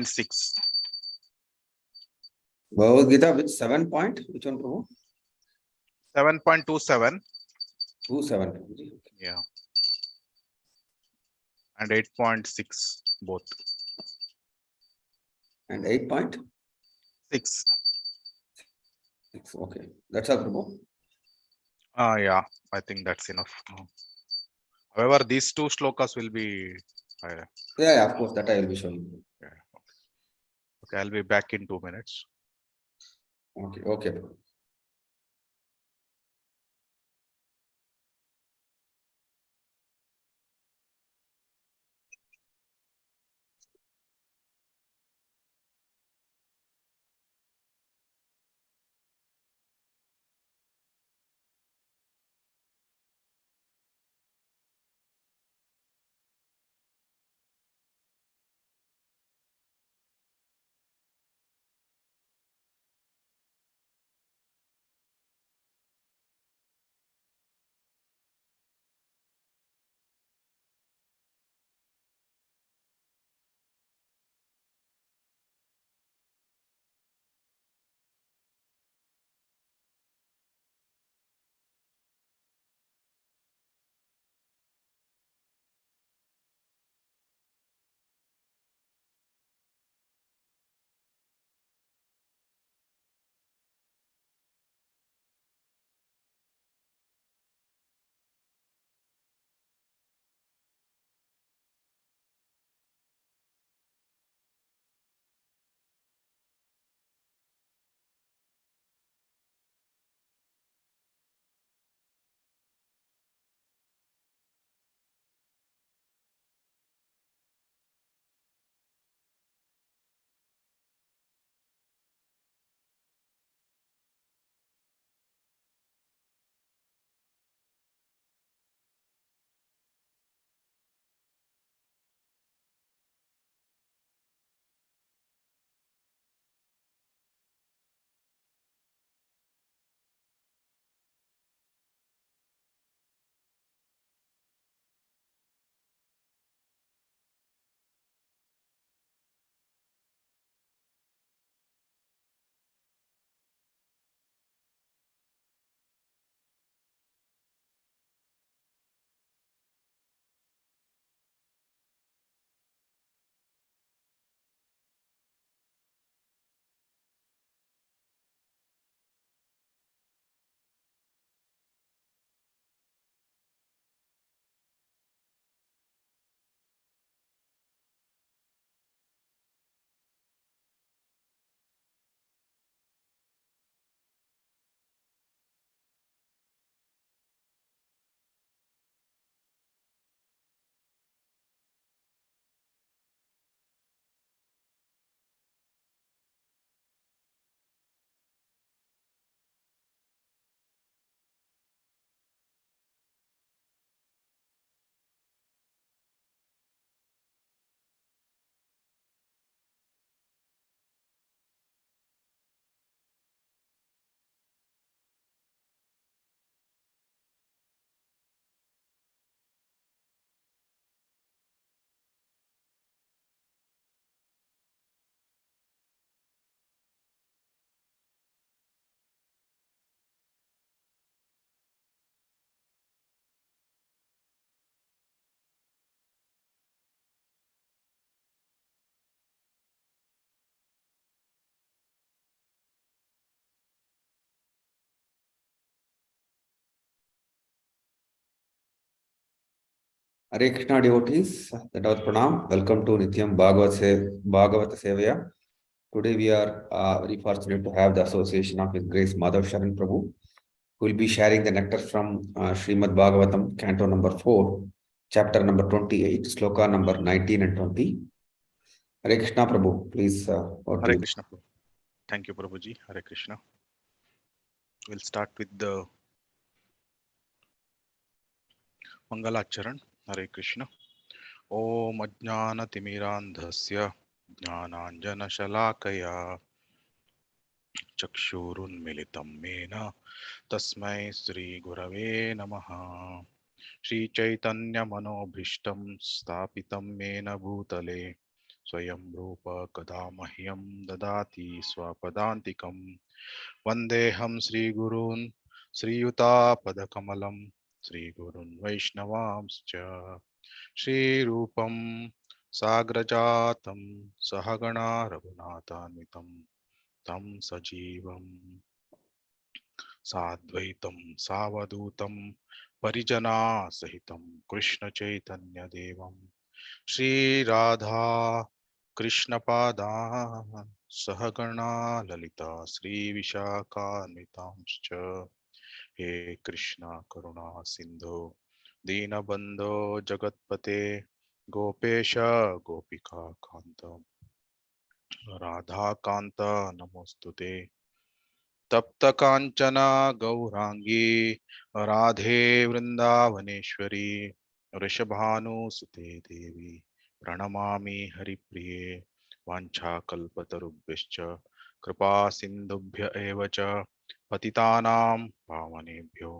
6. Bhagavad Gita, which 7 point? Which one, Prabhu? 7.27. 27. Yeah. And 8.6 both. And 8.6. 6. Okay. That's all, Prabhu. Yeah, I think that's enough. However, these two shlokas will be. Yeah, of course, that I will be showing you. Yeah. Okay, I'll be back in 2 minutes. Okay, okay, Prabhu. Hare Krishna devotees, Dandavat Pranam. Welcome to Nityam Bhagavata Sevaya. Today we are very fortunate to have the association of His Grace Madhav Sharan Prabhu, who will be sharing the nectar from Srimad Bhagavatam, Canto number 4, chapter number 28, sloka number 19 and 20. Hare Krishna Prabhu, please. Hare Krishna. Thank you, Prabhuji. Hare Krishna. We'll start with the Mangalacharan. Hare Krishna. Om Ajnana Timirandhasya Jnananjana Shalakaya Chakshurun Militam Mena Tasmai Sri Gurave Namaha Shri Chaitanya Manobhishtam Stapitam Mena Bhutale स्वयं रूप कदा मह्यं ददाति स्वपदान्तिकं वन्देऽहं श्रीगुरून् श्रीयुतापदकमलं श्रीगुरून् वैष्णवांश्च श्रीरूपं साग्रजातं सहगणा रघुनाथान्वितं तं सजीवं साद्वैतं सावधूतं परिजनासहितं कृष्णचैतन्यदेवं श्रीराधा कृष्णपादान् सहगणा ललिता श्रीविशाखान्वितांश्च हे कृष्ण करुणा सिन्धो दीनबन्धो जगत्पते गोपेश गोपिका कान्त राधाकान्त नमोऽस्तुते तप्त कांचना गौरांगी राधे वृंदावनेश्वरी वृषभानुसुते देवी प्रणमामि हरिप्रिये वाञ्छाकल्पतरुभ्यश्च कृपा सिन्धुभ्य एव च पतितानां पावनेभ्यो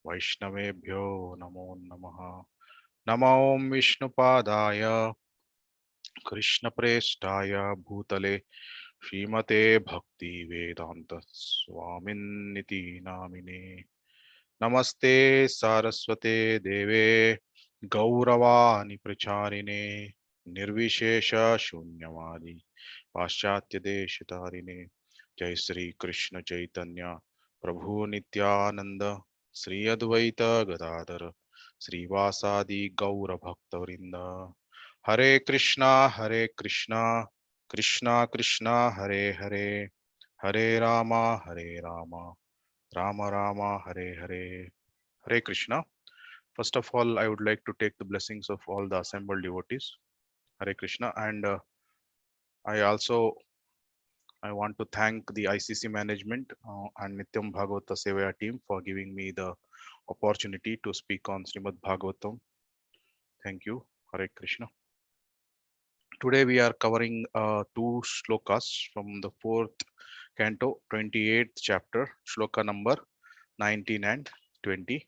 वैष्णवेभ्यो नमो नमः नमो विष्णुपादाय कृष्णप्रेष्ठाय भूतले श्रीमते भक्ति वेदांत स्वामिन्निति नामिने नमस्ते सारस्वते देवे गौरवाणि प्रचारिणे निर्विशेष शून्यवादी पाश्चात्य देशतारिणे जय श्री कृष्ण चैतन्य प्रभु नित्यानंद श्री अद्वैत गदाधर श्रीवासादि गौर भक्तवृंद हरे Krishna Krishna Krishna Hare Hare Hare Rama Ram Rama Hare Hare Hare Krishna. First of all, I would like to take the blessings of all the assembled devotees. Hare Krishna. And I also I want to thank the ICC management and Nityam Bhagavata Sevaya team for giving me the opportunity to speak on Srimad Bhagavatam. Thank you. Hare Krishna. Today we are covering two shlokas from the fourth canto, 28th chapter, shloka number 19 and 20.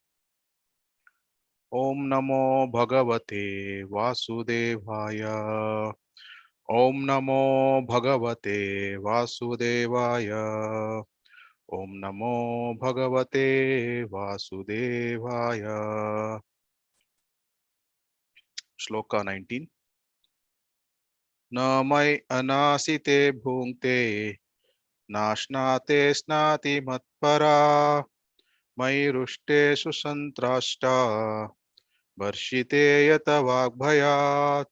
Om Namo Bhagavate Vasudevaya. Om Namo Bhagavate Vasudevaya. Om Namo Bhagavate Vasudevaya. Shloka 19. Na may anasite bhungte नाश्नाते स्नाति मत्परा मयि रुष्टे सुसंत्राष्टा वर्षिते यत वाग्भयात्.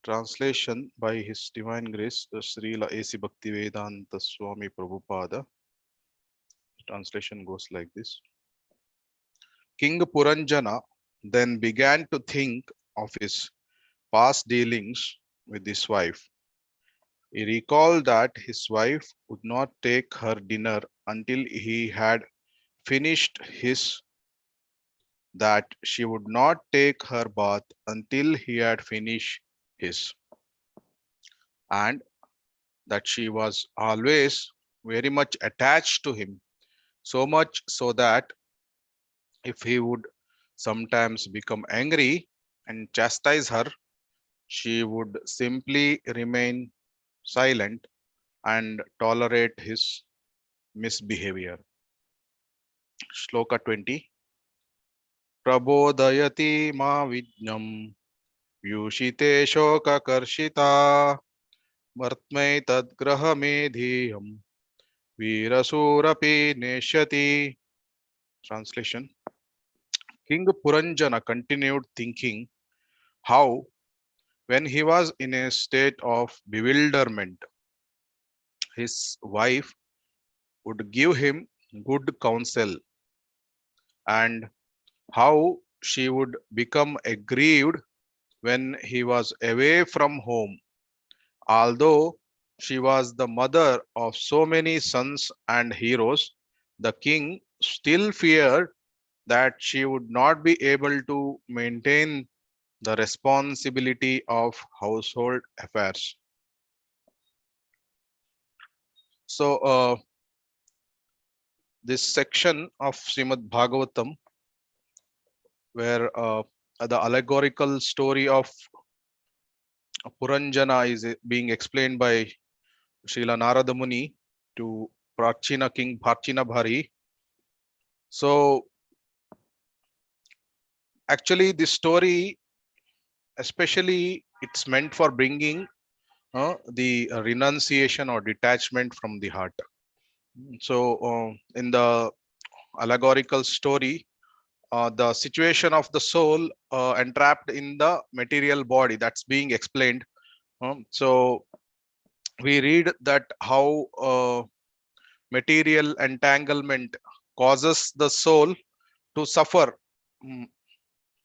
Translation by His Divine Grace, Srila A.C. Bhaktivedanta Swami Prabhupada. Translation goes like this. King Puranjana then began to think of his past dealings with his wife. He recalled that his wife would not take her dinner until he had finished his, that she would not take her bath until he had finished his, and that she was always very much attached to him, so much so that if he would sometimes become angry and chastise her, she would simply remain silent and tolerate his misbehavior. Shloka 20. Prabodayati ma vijnam vyushite shokakарषिता वर्त्मै तद्ग्रहमेधेयं वीरसूरपि नेष्यति. Translation. King Puranjana continued thinking how, when he was in a state of bewilderment, his wife would give him good counsel, and how she would become aggrieved when he was away from home. Although she was the mother of so many sons and heroes, the king still feared that she would not be able to maintain the responsibility of household affairs. So, this section of Srimad Bhagavatam, where the allegorical story of Puranjana is being explained by Srila Narada Muni to Prachina King Bharchina Bhari. So actually this story, especially it's meant for bringing the renunciation or detachment from the heart. So in the allegorical story, the situation of the soul entrapped in the material body, that's being explained. So we read that how material entanglement causes the soul to suffer, mm,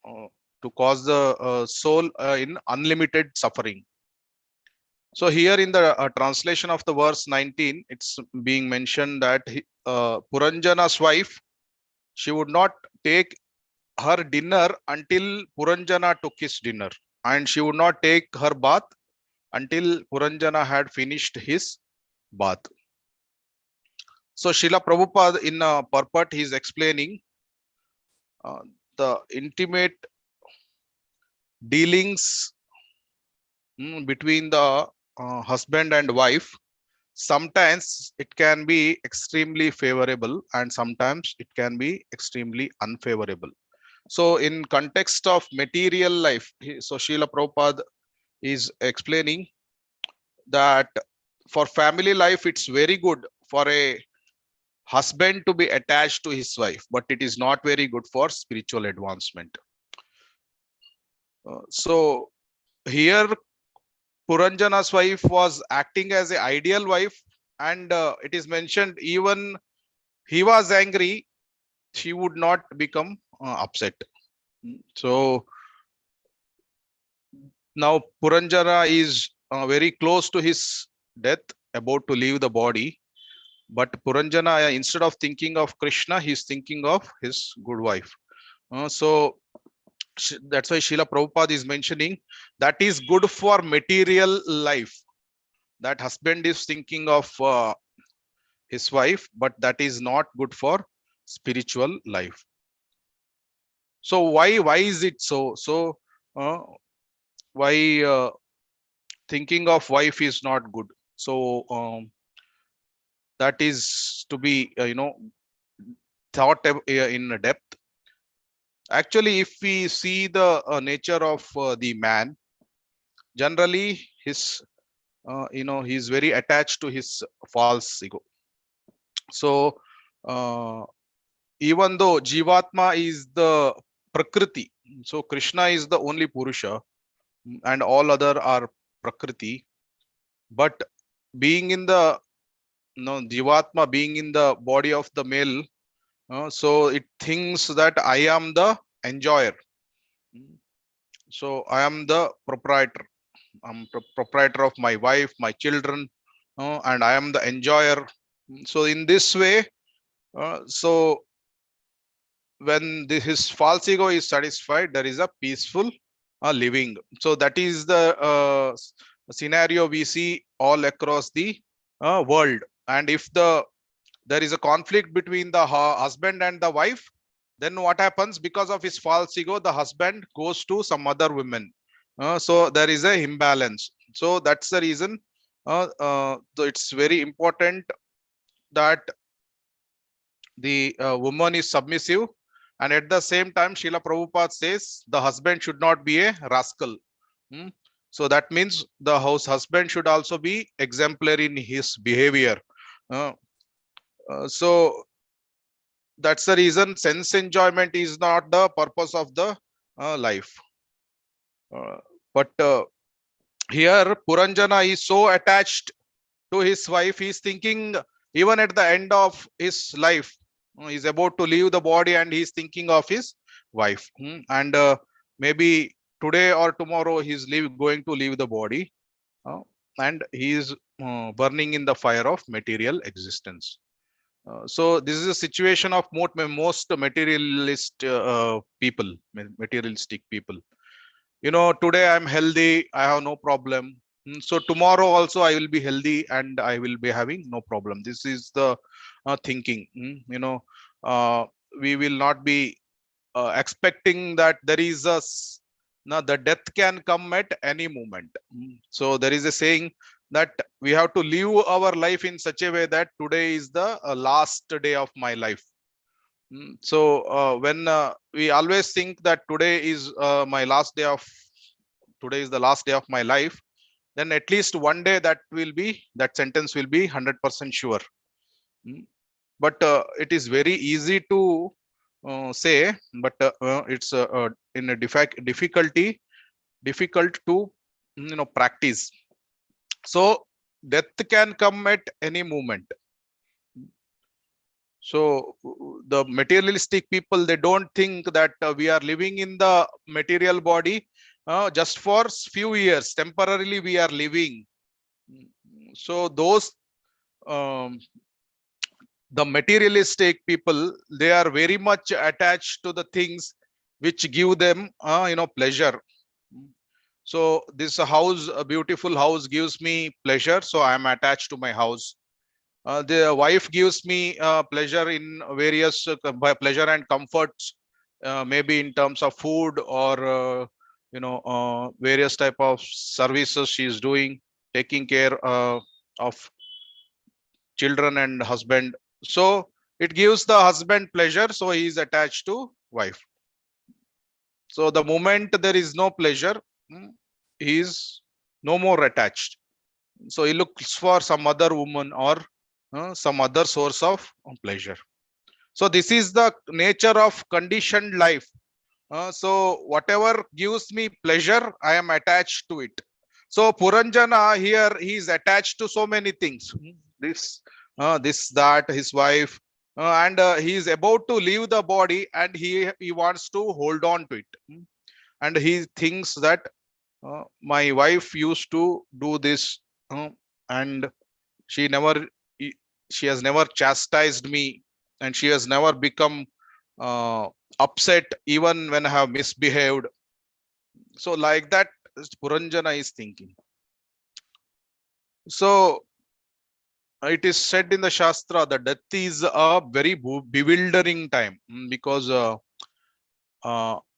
uh, to cause the soul in unlimited suffering. So here in the translation of the verse 19, it's being mentioned that Puranjana's wife, she would not take her dinner until Puranjana took his dinner, and she would not take her bath until Puranjana had finished his bath. So Srila Prabhupada in purport, he is explaining uh, the intimate dealings between the husband and wife. Sometimes it can be extremely favorable and sometimes it can be extremely unfavorable. So in context of material life, so Srila Prabhupada is explaining that for family life, it's very good for a husband to be attached to his wife, but it is not very good for spiritual advancement. So here Puranjana's wife was acting as an ideal wife, and it is mentioned even he was angry, she would not become upset. So now Puranjana is very close to his death, about to leave the body. But Puranjana, instead of thinking of Krishna, he's thinking of his good wife. So that's why Srila Prabhupada is mentioning that is good for material life. That husband is thinking of his wife, but that is not good for spiritual life. So why is it so? So why thinking of wife is not good? So that is to be thought in depth. Actually, if we see the nature of the man, generally his he's very attached to his false ego. So uh, even though Jivatma is the Prakriti, so Krishna is the only Purusha and all other are Prakriti, but being in the Jivatma, being in the body of the male, so it thinks that I am the enjoyer. So I am the proprietor. I'm proprietor of my wife, my children, and I am the enjoyer. So in this way, so when his false ego is satisfied, there is a peaceful living. So that is the scenario we see all across the world. And if there is a conflict between the husband and the wife, then what happens? Because of his false ego, the husband goes to some other women. So there is a imbalance. So that's the reason so it's very important that the woman is submissive, and at the same time Srila Prabhupada says the husband should not be a rascal. Hmm? So that means the husband should also be exemplary in his behavior. Uh, so that's the reason sense enjoyment is not the purpose of the life. Uh, but here Puranjana is so attached to his wife, he is thinking even at the end of his life, he's about to leave the body and he's thinking of his wife. And maybe today or tomorrow he's going to leave the body, uh, and he is burning in the fire of material existence. So this is a situation of most materialist people, materialistic people. Today I'm healthy, I have no problem. So tomorrow also I will be healthy and I will be having no problem. This is the thinking. uh, we will not be expecting that there is a Now the death can come at any moment. So there is a saying that we have to live our life in such a way that today is the last day of my life. So when we always think that today is my last day of today is the last day of my life, then at least one day that sentence will be 100% sure. But it is very easy to say, but it's in a difficult to practice. So death can come at any moment. So the materialistic people, they don't think that we are living in the material body just for few years. Temporarily we are living. So those um, the materialistic people, they are very much attached to the things which give them pleasure. So this house, a beautiful house, gives me pleasure, so I am attached to my house. The wife gives me pleasure in various pleasure and comforts, maybe in terms of food or various type of services she is doing, taking care of children and husband. So it gives the husband pleasure, so he is attached to wife. So the moment there is no pleasure, he is no more attached. So he looks for some other woman or some other source of pleasure. So this is the nature of conditioned life. So whatever gives me pleasure, I am attached to it. So Puranjana here, he is attached to so many things. This, that, his wife, and he is about to leave the body, and he wants to hold on to it. And he thinks that my wife used to do this, and she never, she has never chastised me, and she has never become upset even when I have misbehaved. So like that, Puranjana is thinking. So it is said in the Shastra that death is a very bewildering time, because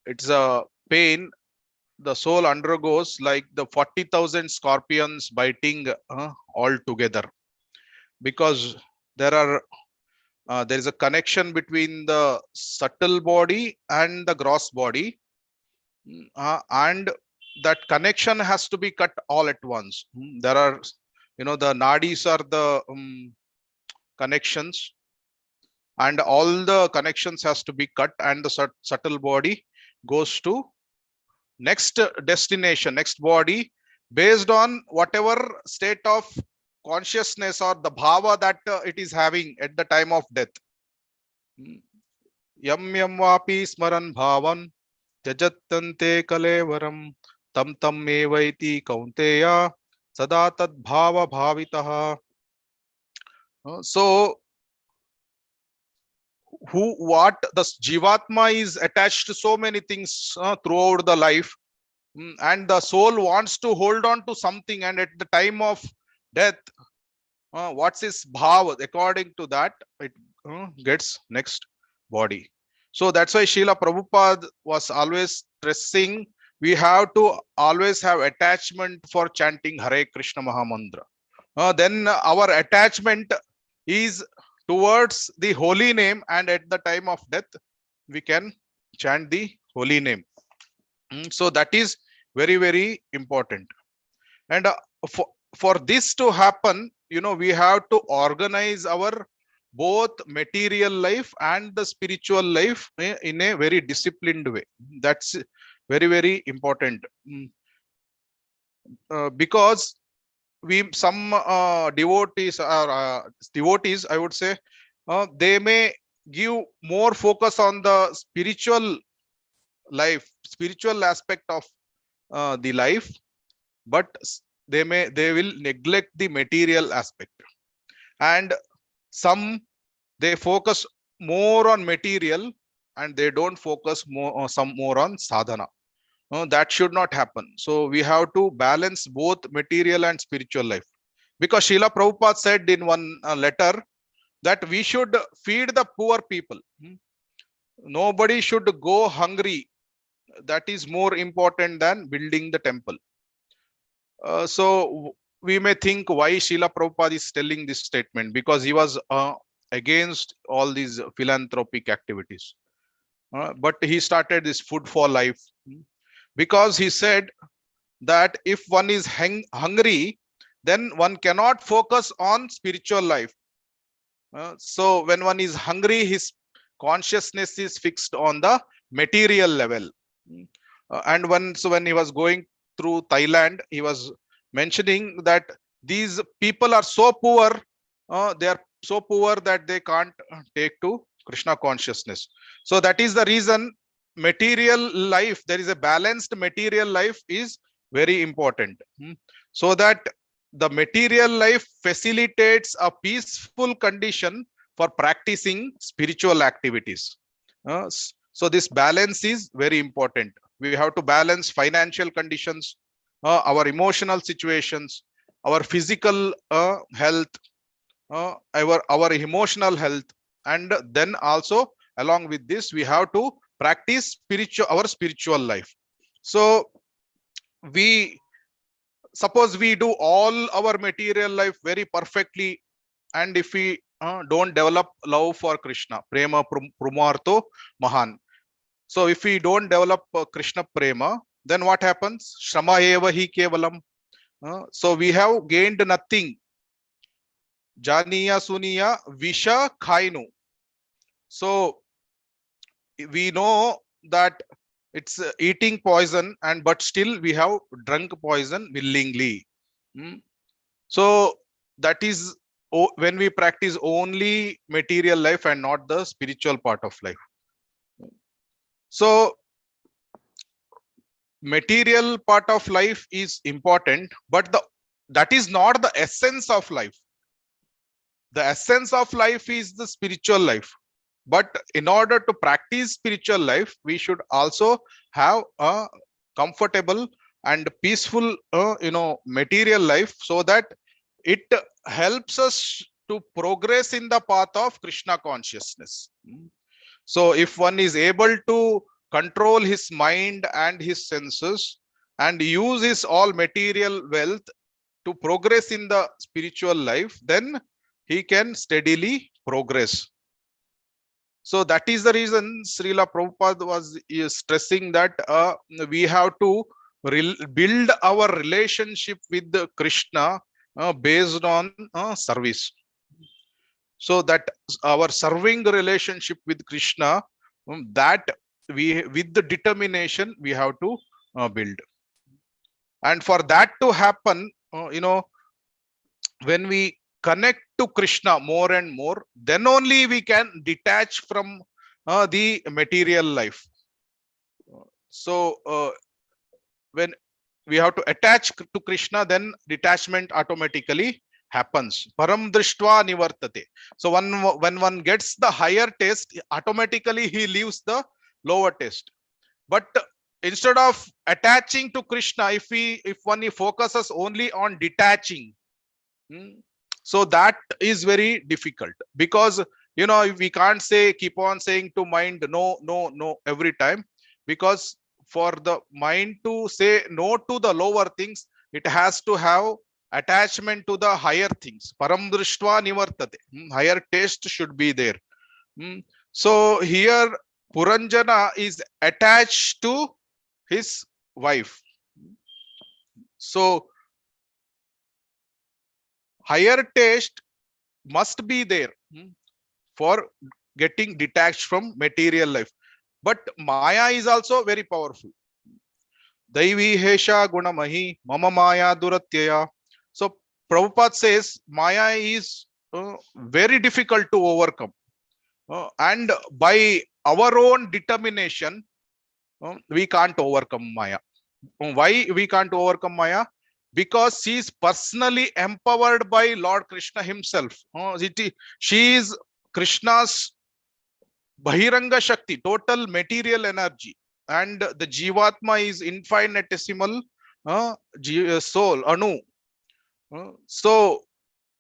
it's a pain the soul undergoes, like the 40,000 scorpions biting all together, because there are there is a connection between the subtle body and the gross body, and that connection has to be cut all at once. There are, the nadis are the connections, and all the connections has to be cut, and the subtle body goes to next destination, next body, based on whatever state of consciousness or the bhava that it is having at the time of death. Yam yam vapi smaran bhavan jajattante kalevaram tam tam evaiti kaunteya sada tad bhava bhavitaha. So what the jivatma is attached to so many things throughout the life. And the soul wants to hold on to something, and at the time of death, what's his bhav, according to that it gets next body. So that's why Srila Prabhupada was always stressing, we have to always have attachment for chanting Hare Krishna Mahamantra. Then our attachment is towards the holy name, and at the time of death we can chant the holy name. So that is very, very important. And for this to happen, we have to organize our both material life and the spiritual life in a very disciplined way. That's very, very important. Because we some devotees, I would say, they may give more focus on the spiritual life, spiritual aspect of the life, but they will neglect the material aspect. And some, they focus more on material, and they don't focus some more on sadhana. That should not happen. So we have to balance both material and spiritual life, because Srila Prabhupada said in one letter that we should feed the poor people. Nobody should go hungry that is more important than building the temple. So we may think why Srila Prabhupada is telling this statement, because he was against all these philanthropic activities. But he started this food for life, because he said that if one is hungry, then one cannot focus on spiritual life. So when one is hungry, his consciousness is fixed on the material level. Mm. And when he was going through Thailand, he was mentioning that these people are so poor, they are so poor that they can't take to Krishna consciousness. So that is the reason material life, there is a balanced material life is very important. So that the material life facilitates a peaceful condition for practicing spiritual activities. So this balance is very important. We have to balance financial conditions, our emotional situations, our physical health, our emotional health, and then also along with this we have to practice our spiritual life. So we suppose we do all our material life very perfectly, and if we don't develop love for Krishna, prema prumarto mahan. So if we don't develop Krishna prema, then what happens? Shrama eva hi kevalam. So we have gained nothing. Janiya suniya visha khainu. So we know that it's eating poison, and but still we have drunk poison willingly. So that is when we practice only material life and not the spiritual part of life. So material part of life is important, but that is not the essence of life. The essence of life is the spiritual life. But in order to practice spiritual life, we should also have a comfortable and peaceful material life, so that it helps us to progress in the path of Krishna consciousness. So if one is able to control his mind and his senses and use his all material wealth to progress in the spiritual life, then he can steadily progress. So that is the reason Srila Prabhupada was stressing that we have to build our relationship with Krishna based on service. So that our serving relationship with Krishna, that we with the determination we have to build. And for that to happen, when we connect to Krishna more and more, then only we can detach from the material life. So when we have to attach to Krishna, then detachment automatically happens. Param drishtva nivartate. So when one gets the higher taste, automatically he leaves the lower taste. But instead of attaching to Krishna, if one focuses only on detaching, so that is very difficult, because we can't say keep on saying to mind no no no every time, because for the mind to say no to the lower things, it has to have attachment to the higher things. Param drishtva nivartate. Higher taste should be there. So here Puranjana is attached to his wife. So higher taste must be there for getting detached from material life. But Maya is also very powerful. Daivi Hesha Gunamahi Mama Maya Duratyaya. So Prabhupada says Maya is very difficult to overcome. And by our own determination, we can't overcome Maya. Why we can't overcome Maya? Because she is personally empowered by Lord Krishna himself. She is Krishna's Bahiranga Shakti, total material energy. And the Jivatma is infinitesimal soul, Anu. So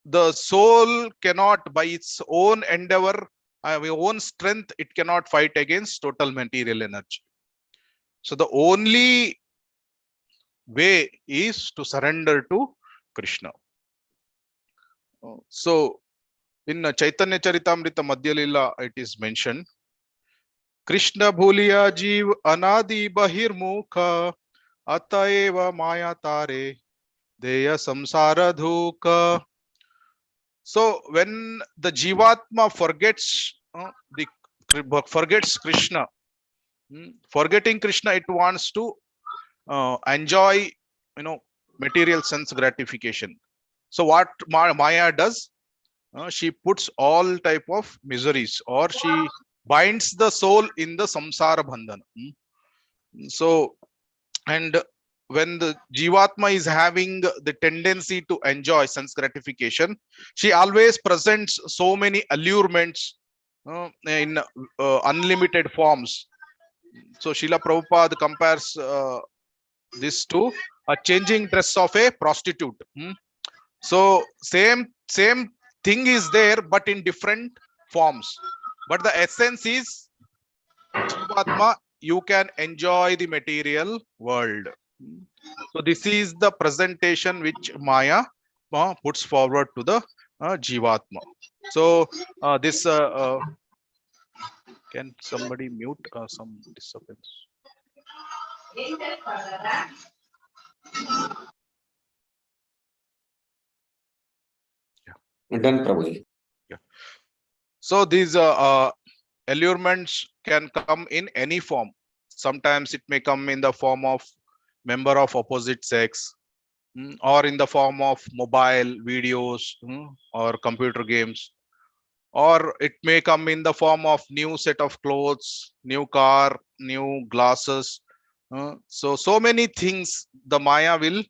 the soul cannot, by its own endeavor, own strength, it cannot fight against total material energy. So the only way is to surrender to Krishna. So in Chaitanya Charitamrita Madhya Lila, it is mentioned, Krishna bhuliya jeev anadi bahirmukha ataeva maya tare deya samsara dhuka. So when the Jivatma forgets Krishna, forgetting Krishna, it wants to enjoy, material sense gratification. So what Maya does, she puts all type of miseries, or she binds the soul in the samsara bandhana. So, and when the Jivatma is having the tendency to enjoy sense gratification, she always presents so many allurements in unlimited forms. So Srila Prabhupada compares this to a changing dress of a prostitute. So same thing is there, but in different forms. But the essence is Jivatma, you can enjoy the material world. So this is the presentation which Maya puts forward to the Jivatma. So this can somebody mute some disturbance? Done, Prabhuji. Yeah. So these allurements can come in any form. Sometimes it may come in the form of member of opposite sex, or in the form of mobile videos, or computer games, or it may come in the form of new set of clothes, new car, new glasses. So many things the Maya will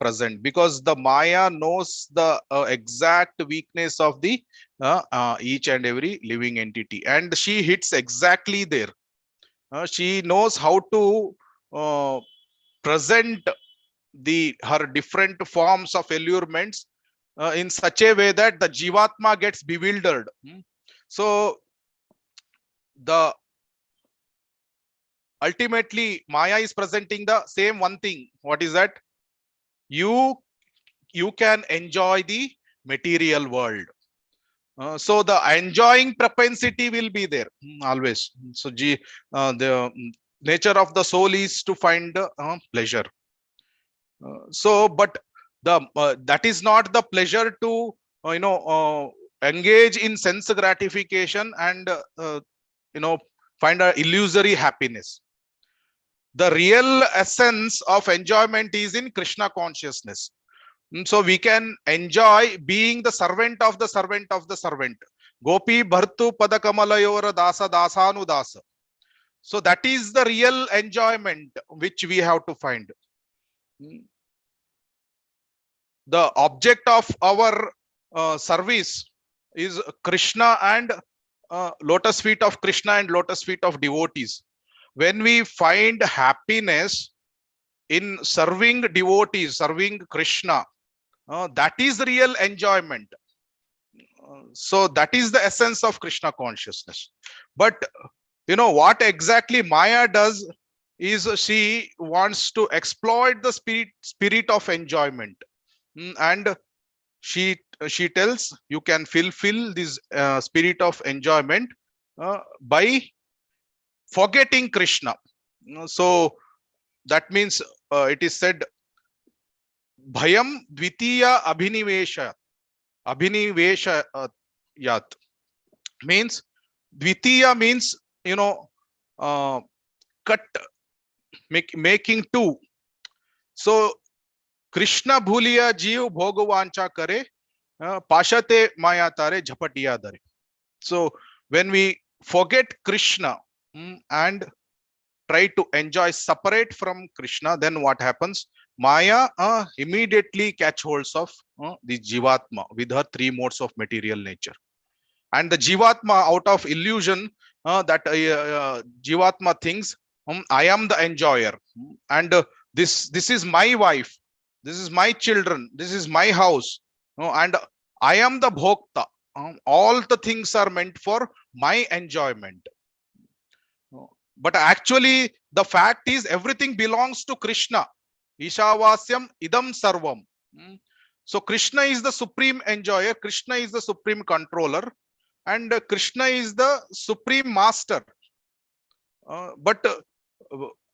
present, because the Maya knows the exact weakness of the each and every living entity, and she hits exactly there. She knows how to present her different forms of allurements in such a way that the Jivatma gets bewildered. So the ultimately Maya is presenting the same one thing. What is that? You can enjoy the material world. So the enjoying propensity will be there always. So the nature of the soul is to find pleasure. So but the that is not the pleasure to engage in sense gratification and find a illusory happiness. The real essence of enjoyment is in Krishna consciousness. So we can enjoy being the servant of the servant of the servant. Gopi bhartu padakamalayora dasa dasanu dasa. So that is the real enjoyment which we have to find. The object of our service is Krishna and lotus feet of Krishna and lotus feet of devotees. When we find happiness in serving devotees, serving Krishna, that is real enjoyment. So that is the essence of Krishna consciousness. But what exactly Maya does is she wants to exploit the spirit of enjoyment. And she tells you can fulfill this spirit of enjoyment by forgetting Krishna. So that means it is said bhayam dvitiya abhinivesha yat, means dvitiya means cut, making two. So Krishna bhuliya jeev bhogwancha kare pashate maya tare jhapatiya dare. So when we forget Krishna and try to enjoy separate from Krishna, then what happens? Maya immediately catch holds of the Jivatma with her three modes of material nature. And the Jivatma, out of illusion, that Jivatma thinks, I am the enjoyer, and this is my wife, this is my children, this is my house, and I am the bhokta. All the things are meant for my enjoyment. But actually, the fact is everything belongs to Krishna. Ishavasyam idam sarvam. So Krishna is the supreme enjoyer, Krishna is the supreme controller, and Krishna is the supreme master. But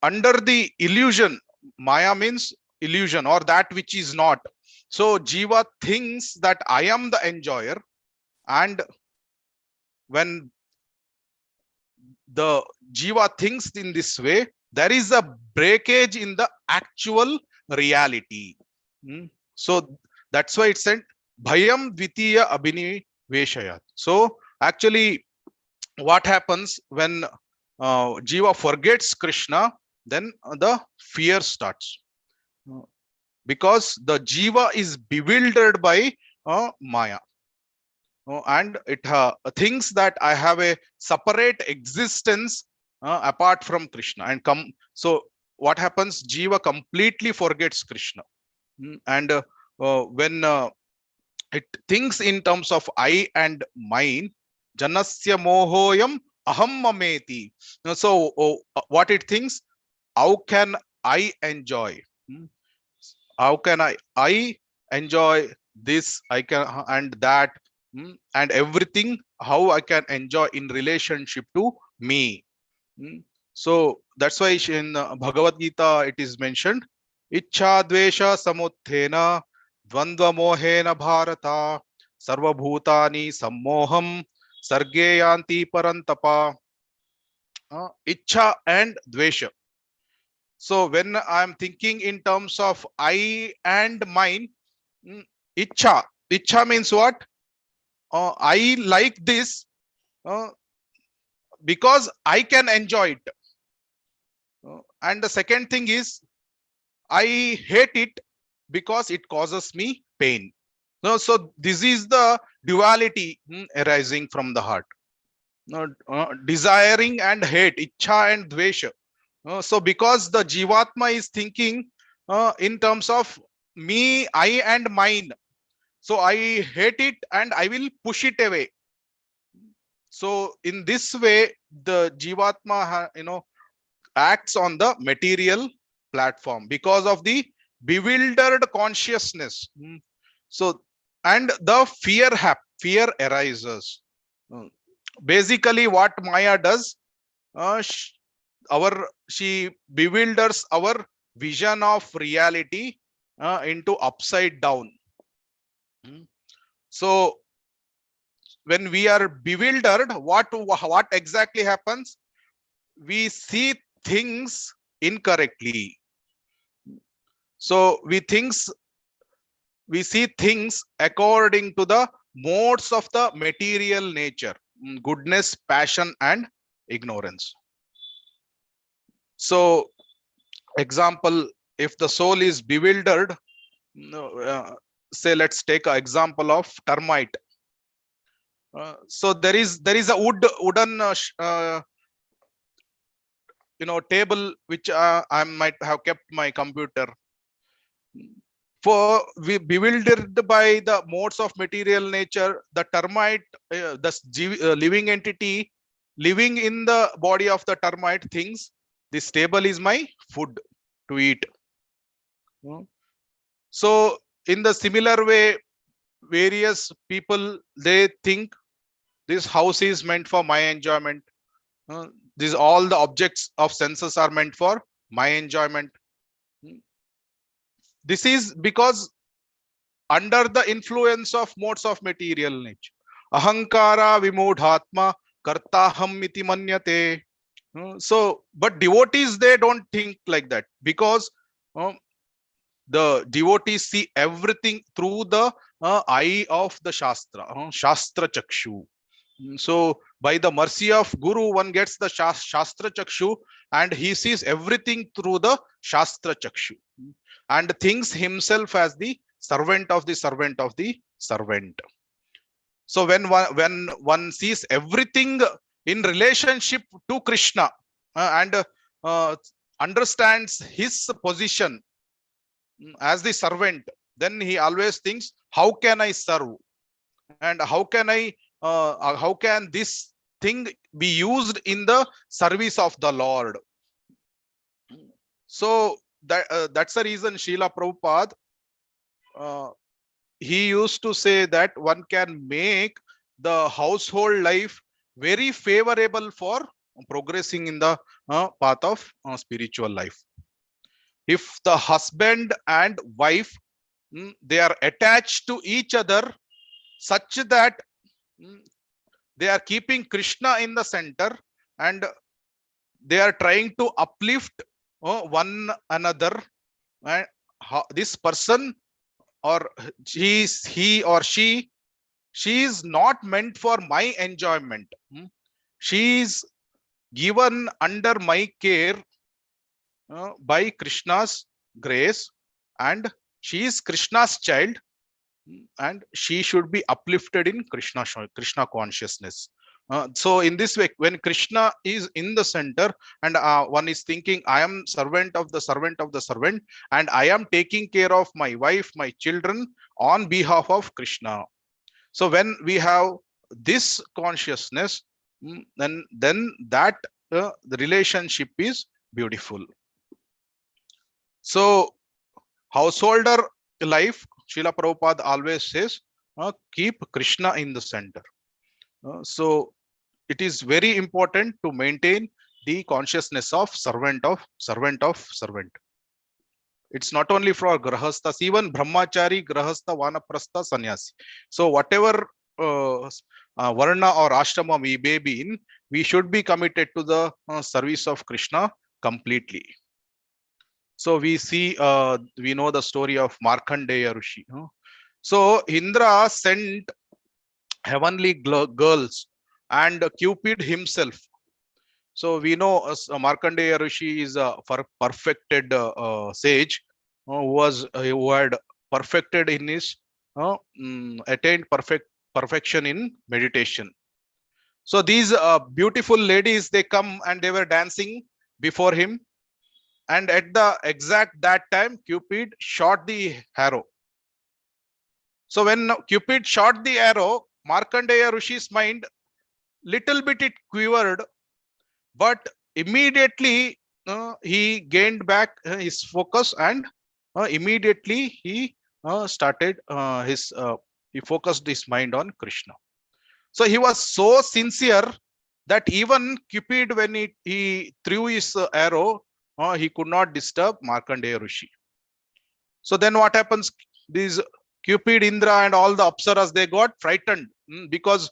under the illusion, Maya means illusion or that which is not. So Jiva thinks that I am the enjoyer, and when the Jiva thinks in this way, there is a breakage in the actual reality. So that's why it said Bhayam Dvitiya Abhiniveshayat. So actually, what happens when Jiva forgets Krishna, then the fear starts. Because the Jiva is bewildered by Maya. And it thinks that I have a separate existence apart from Krishna. And so what happens? Jiva completely forgets Krishna. And when it thinks in terms of I and mine, Janasya mohoyam aham mameti. So what it thinks, how can I enjoy? How can I enjoy this? I can and that and everything. How I can enjoy in relationship to me? So that's why in Bhagavad Gita it is mentioned, Ichha dvesha samuthena dvandva mohena bharata sarvabhutani sammoham sarge yanti parantapa. Ichha and dvesha. So when I'm thinking in terms of I and mine, ichha. Ichha means what? I like this uh, because I can enjoy it. And the second thing is, I hate it because it causes me pain. So this is the duality arising from the heart. Desiring and hate, ichha and dvesha. So because the Jivatma is thinking in terms of me, I and mine. So I hate it and I will push it away. So in this way, the Jivatma, acts on the material platform because of the bewildered consciousness. So, and the fear arises. Basically, what Maya does, she bewilders our vision of reality into upside down. So when we are bewildered, what exactly happens? We see things incorrectly. So we see things according to the modes of the material nature, goodness, passion, and ignorance. So example, if the soul is bewildered, say let's take an example of termite. So there is a wooden table which I might have kept my computer. For we bewildered by the modes of material nature, the termite, living entity living in the body of the termite thinks this table is my food to eat. So in the similar way, various people, they think this house is meant for my enjoyment. These all the objects of senses are meant for my enjoyment. This is because under the influence of modes of material nature. Ahankara vimodhatma kartaham iti manyate. So, but devotees, they don't think like that, because the devotees see everything through the eye of the Shastra Chakshu. So, by the mercy of Guru, one gets the Shastra Chakshu and he sees everything through the Shastra Chakshu and thinks himself as the servant of the servant of the servant. So when one sees everything in relationship to Krishna and understands his position as the servant, then he always thinks, how can I serve, and how can this thing be used in the service of the Lord. So that's the reason Srila Prabhupada, he used to say that one can make the household life very favorable for progressing in the path of spiritual life. If the husband and wife, they are attached to each other such that they are keeping Krishna in the center, and they are trying to uplift one another, and this person, or he or she is not meant for my enjoyment. She is given under my care by Krishna's grace, and she is Krishna's child, and she should be uplifted in Krishna consciousness. So in this way, when Krishna is in the center, and one is thinking, I am servant of the servant of the servant, and I am taking care of my wife, my children on behalf of Krishna. So when we have this consciousness, then that the relationship is beautiful. So householder life, Srila Prabhupada always says, keep Krishna in the center. So it is very important to maintain the consciousness of servant of servant of servant. It's not only for grahasthas, even brahmachari, grahastha, vanaprastha, sannyasi. So whatever varna or ashrama we may be in, we should be committed to the service of Krishna completely. So we see, we know the story of Markandeya Rishi. So Indra sent heavenly girls and Cupid himself. So we know Markandeya Rishi is a perfected sage who had perfected in his attained perfection in meditation. So these beautiful ladies, they come and they were dancing before him, and at the exact that time Cupid shot the arrow. So when Cupid shot the arrow, Markandeya Rishi's mind little bit it quivered, but immediately he gained back his focus, and immediately he started he focused his mind on Krishna. So he was so sincere that even Cupid, when he threw his arrow, he could not disturb Markandeya Rishi. So then what happens? These Cupid, Indra, and all the Apsaras, they got frightened because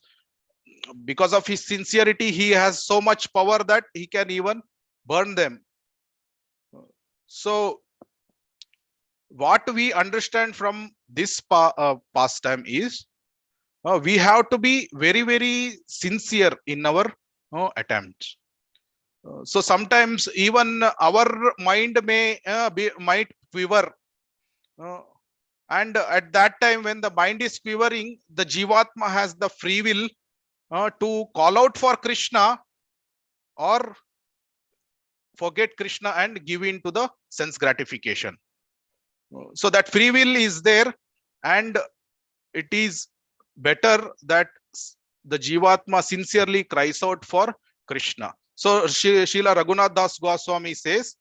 of his sincerity. He has so much power that he can even burn them. So what we understand from this pastime is we have to be very, very sincere in our attempts. So sometimes even our mind might quiver, and at that time when the mind is quivering, the Jivatma has the free will to call out for Krishna or forget Krishna and give in to the sense gratification. So that free will is there, and it is better that the Jivatma sincerely cries out for Krishna. So Srila Raghunath Das Goswami says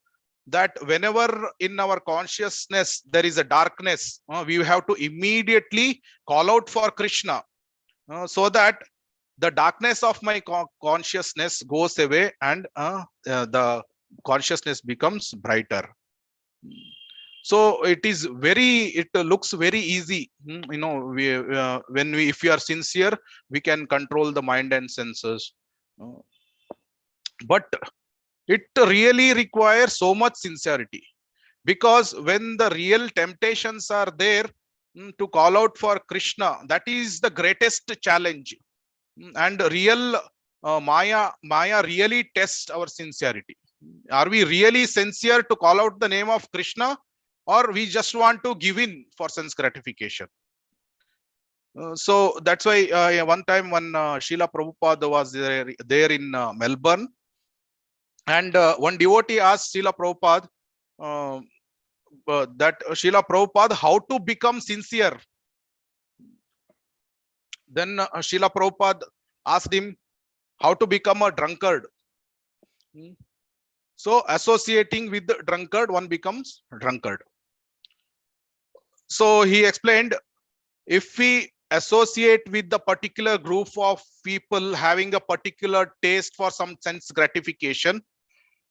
that whenever in our consciousness there is a darkness, we have to immediately call out for Krishna, so that the darkness of my consciousness goes away, and the consciousness becomes brighter. So it looks very easy. If we are sincere, we can control the mind and senses. But it really requires so much sincerity, because when the real temptations are there to call out for Krishna, that is the greatest challenge. And real Maya really tests our sincerity. Are we really sincere to call out the name of Krishna, or we just want to give in for sense gratification? So that's why one time when Srila Prabhupada was there in Melbourne, and one devotee asked Srila Prabhupada that Srila Prabhupada, how to become sincere? Then Srila Prabhupada asked him, how to become a drunkard. So associating with the drunkard, one becomes drunkard. So he explained, if we associate with the particular group of people having a particular taste for some sense gratification,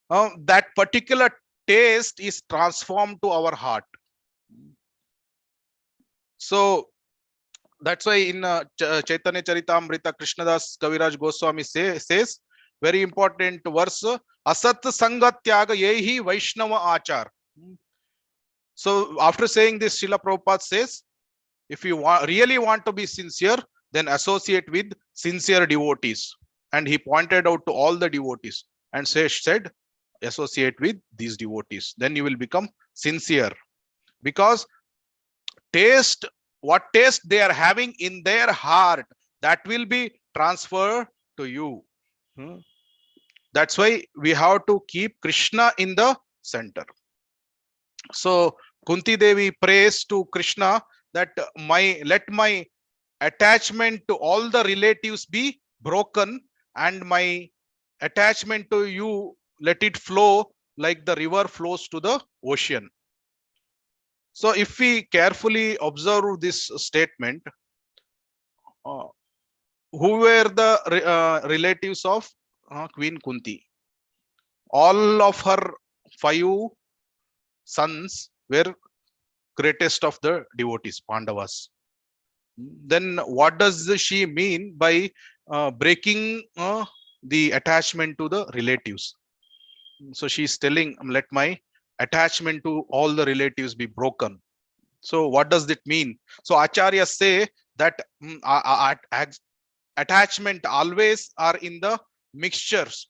that particular taste is transformed to our heart. So that's why in Chaitanya Charitamrita, Krishnadas Kaviraj Goswami says very important verse, asat sangat tyaga yehi vaishnava achar. So after saying this, Srila Prabhupada says, if you really want to be sincere, then associate with sincere devotees. And he pointed out to all the devotees and said, associate with these devotees. Then you will become sincere. Because what taste they are having in their heart, that will be transferred to you. That's why we have to keep Krishna in the center. So Kunti Devi prays to Krishna that let my attachment to all the relatives be broken, and my attachment to you, let it flow like the river flows to the ocean. So if we carefully observe this statement, who were the relatives of Queen Kunti? All of her 5 sons were greatest of the devotees, Pandavas. Then what does she mean by breaking the attachment to the relatives? So she's telling, let my attachment to all the relatives be broken. So what does it mean? So acharyas say that attachment always are in the mixtures,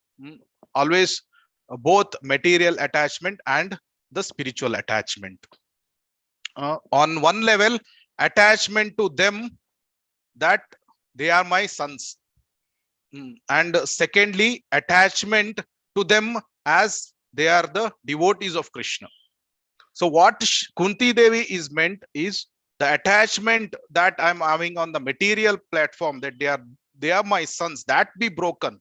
always both material attachment and the spiritual attachment. On one level, attachment to them that they are my sons, and secondly, attachment to them as they are the devotees of Krishna. So what Kunti Devi is meant is the attachment that I'm having on the material platform, that they are my sons, that be broken.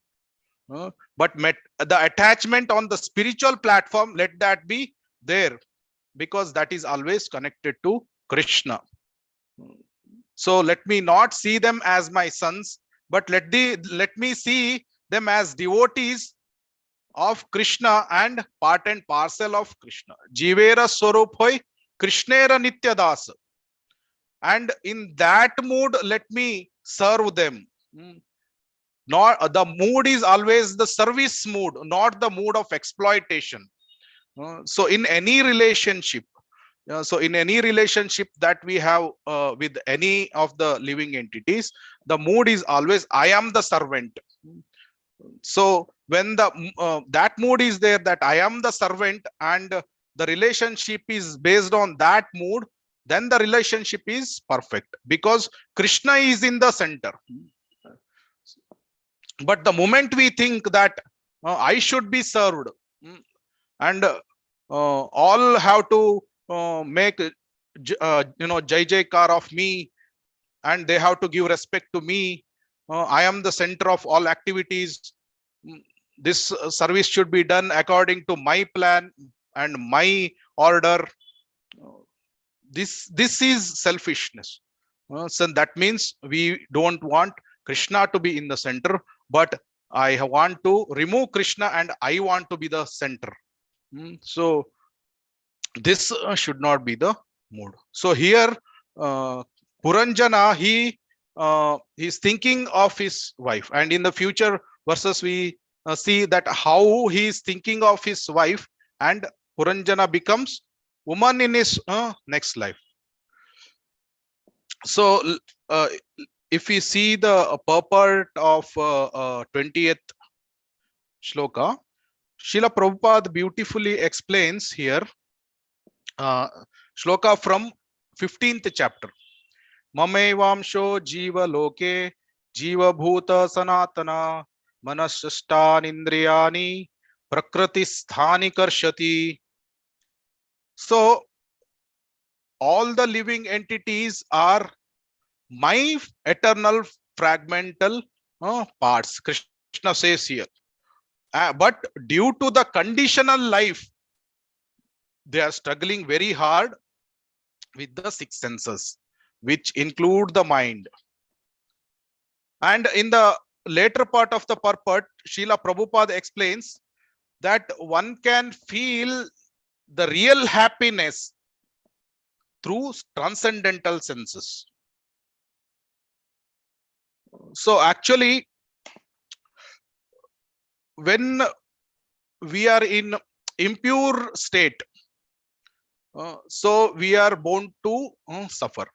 But the attachment on the spiritual platform, let that be there, because that is always connected to Krishna. So let me not see them as my sons, but let me see them as devotees of Krishna and part and parcel of Krishna. Jivera Swarup hoy, Krishnera Nityadas. And in that mood, let me serve them. Not the mood is always the service mood, not the mood of exploitation. So in any relationship, that we have with any of the living entities, the mood is always I am the servant. So when that mood is there, that I am the servant, and the relationship is based on that mood, then the relationship is perfect, because Krishna is in the center. But the moment we think that I should be served, and all have to make jai jaikar of me, and they have to give respect to me, I am the center of all activities, this service should be done according to my plan and my order. This is selfishness. So that means we don't want Krishna to be in the center, but I want to remove Krishna and I want to be the center. So this should not be the mood. So here Puranjana, he is thinking of his wife, and in the future verses we see that how he is thinking of his wife, and Puranjana becomes woman in his next life. So if we see the purport of 20th shloka, Srila Prabhupada beautifully explains here shloka from 15th chapter. Mamevamsho jiva loke jiva bhuta sanatana manasashthanindriyani prakriti sthani karshati. So all the living entities are my eternal fragmental parts. Krishna Krishna says here. But due to the conditional life, they are struggling very hard with the six senses, which include the mind. And in the later part of the purport, Srila Prabhupada explains that one can feel the real happiness through transcendental senses. So actually, when we are in impure state, so we are born to suffer.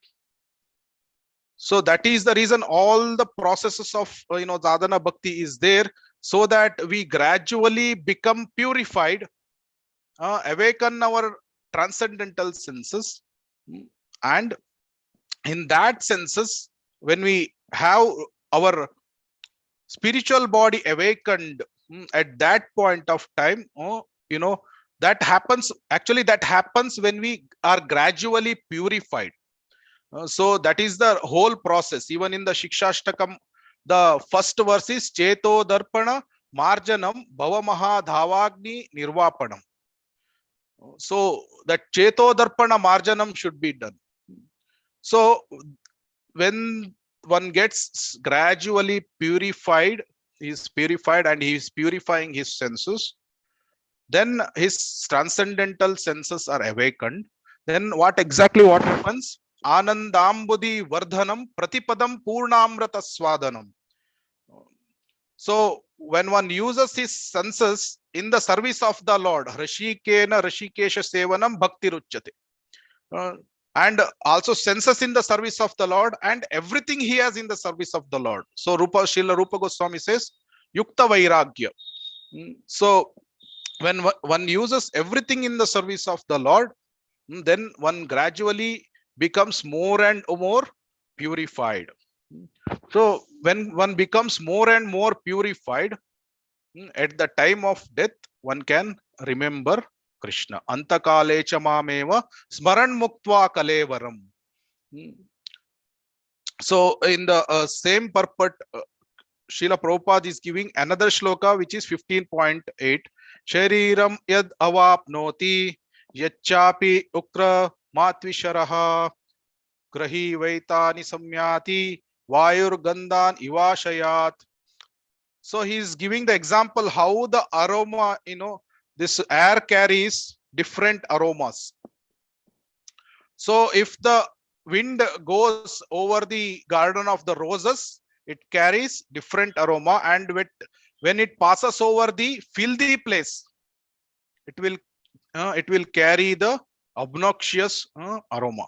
So that is the reason all the processes of sadhana bhakti is there, so that we gradually become purified, awaken our transcendental senses, and in that senses, when we have our spiritual body awakened, at that point of time, that happens, actually that happens when we are gradually purified. So that is the whole process. Even in the Shikshashtakam, the first verse is Cheto Darpana Marjanam Bhava Maha Dhavagni Nirvapanam. So that Cheto Darpana Marjanam should be done. So when one gets gradually purified, he is purified and he is purifying his senses, then his transcendental senses are awakened. Then what happens? Anandambudi Vardhanam Pratipadam Purnamrata Swadanam. So when one uses his senses in the service of the Lord, Rashikena Rashikesha Sevanam Bhakti Ruchyate. And also senses in the service of the Lord, and everything he has in the service of the Lord. So Srila Rupa Goswami says, Yukta Vairagya. So when one uses everything in the service of the Lord, then one gradually becomes more and more purified. So when one becomes more and more purified, at the time of death, one can remember Krishna. Antakale chamameva smaran muktva kalevaram. So in the same purport, Srila Prabhupada is giving another shloka, which is 15.8. Shariram yad avapnoti yachapi ukra matvisharaha grahi vaitani samyati vayur gandan ivashayat. So he is giving the example how the aroma, this air carries different aromas. So if the wind goes over the garden of the roses, it carries different aroma, and when it passes over the filthy place, it will carry the obnoxious aroma.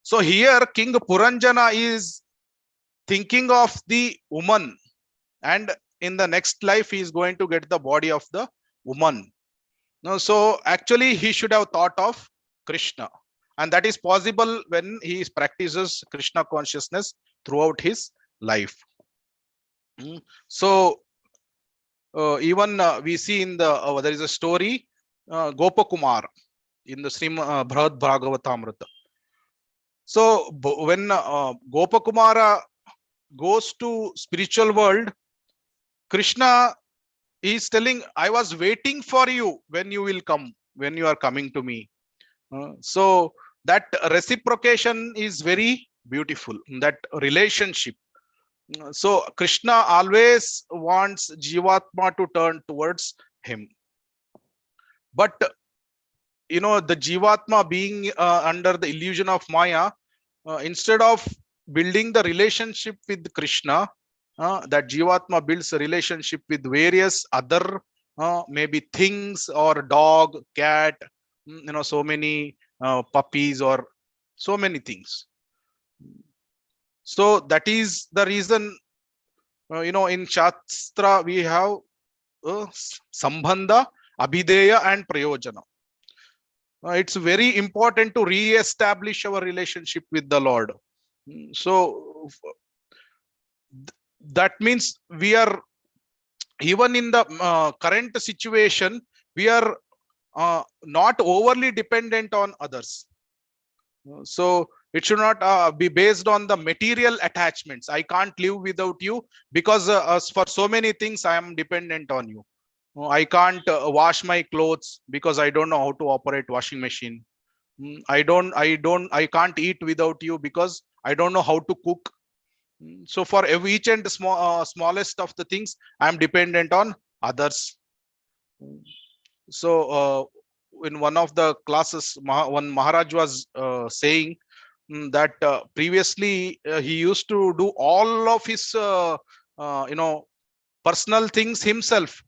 So here King Puranjana is thinking of the woman, and in the next life he is going to get the body of the woman. So actually he should have thought of Krishna, and that is possible when he practices Krishna consciousness throughout his life. So even we see in the there is a story, Gopakumar in the Sri Bhrahad Bhagavatamrita. So when Gopakumara goes to spiritual world, Krishna is telling, I was waiting for you when you will come, when you are coming to me. So that reciprocation is very beautiful, that relationship. So Krishna always wants Jivatma to turn towards him. But the Jivatma being under the illusion of Maya, instead of building the relationship with Krishna, that Jivatma builds a relationship with various other maybe things, or dog, cat, so many puppies, or so many things. So that is the reason, in Shastra we have Sambandha, Abhideya and Prayojana. It's very important to re-establish our relationship with the Lord. So that means we are, even in the current situation, we are not overly dependent on others. So It should not be based on the material attachments. I can't live without you because for so many things I am dependent on you. I can't wash my clothes because I don't know how to operate washing machine. I can't eat without you because I don't know how to cook. So for each and smallest of the things, I am dependent on others. So in one of the classes, one Maharaj was saying that previously he used to do all of his personal things himself,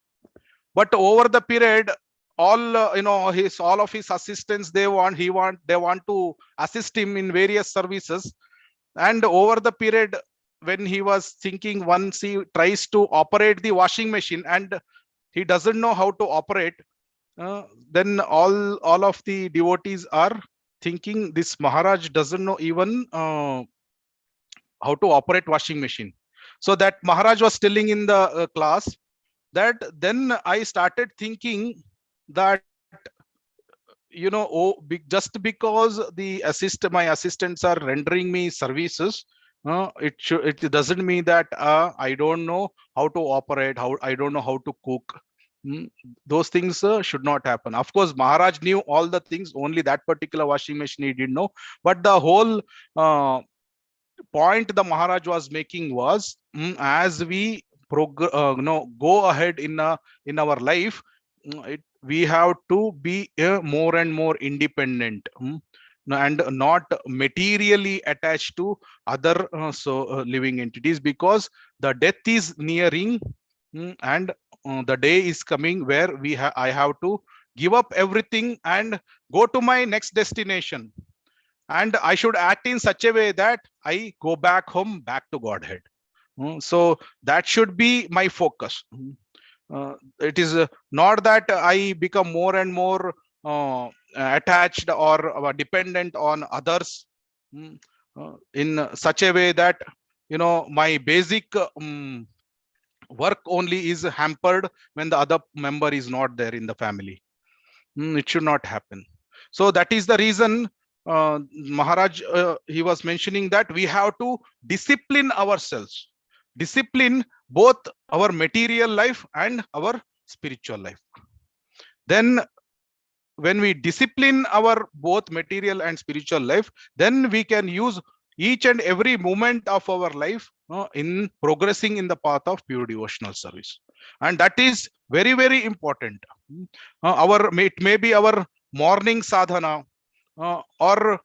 but over the period, all of his assistants, they want to assist him in various services. And over the period, when he was thinking, once he tries to operate the washing machine and he doesn't know how to operate, then all of the devotees are thinking this Maharaj doesn't know even how to operate washing machine. So that Maharaj was telling in the class that then I started thinking that just because my assistants are rendering me services, it doesn't mean that I don't know how to operate, how I don't know how to cook. Those things should not happen. Of course, Maharaj knew all the things, only that particular washing machine he didn't know. But the whole point the Maharaj was making was, as we go ahead in our life, we have to be more and more independent, and not materially attached to other living entities, because the death is nearing, and the day is coming where I have to give up everything and go to my next destination, and I should act in such a way that I go back home, back to Godhead. So that should be my focus. It is not that I become more and more attached or dependent on others, in such a way that my basic work only is hampered when the other member is not there in the family. It should not happen. So that is the reason Maharaj, he was mentioning that we have to discipline ourselves, discipline both our material life and our spiritual life. Then when we discipline our both material and spiritual life, then we can use each and every moment of our life in progressing in the path of pure devotional service. And that is very, very important. It may be our morning sadhana, or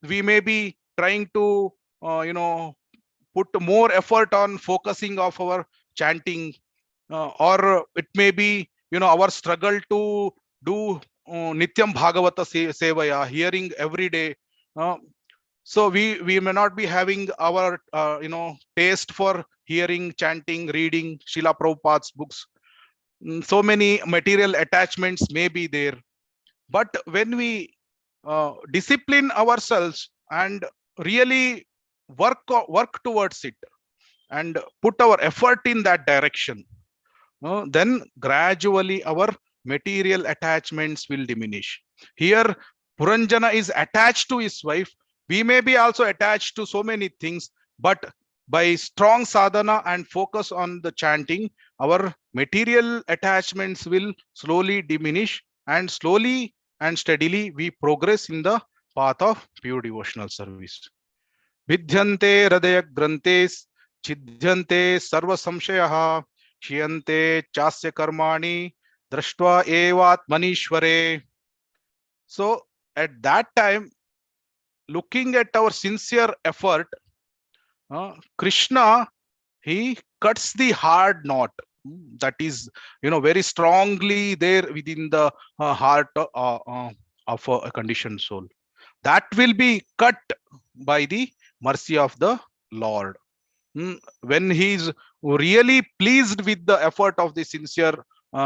we may be trying to put more effort on focusing of our chanting, or it may be our struggle to do nityam bhagavata sevaya, hearing every day. So we may not be having our taste for hearing, chanting, reading Srila Prabhupada's books. So many material attachments may be there, but when we discipline ourselves and really work towards it and put our effort in that direction, then gradually our material attachments will diminish. Here Puranjana is attached to his wife. We may be also attached to so many things, but by strong sadhana and focus on the chanting, our material attachments will slowly diminish, and slowly and steadily we progress in the path of pure devotional service. Vidhyante hridaya grantes छिद्यन्ते सर्व संशयः क्षीयन्ते चास्य कर्माणि दृष्ट्वा एवात्मनीश्वरे. So at that time, looking at our sincere effort, Krishna, he cuts the hard knot that is very strongly there within the heart of a conditioned soul, that will be cut by the mercy of the Lord. When he is really pleased with the effort of the sincere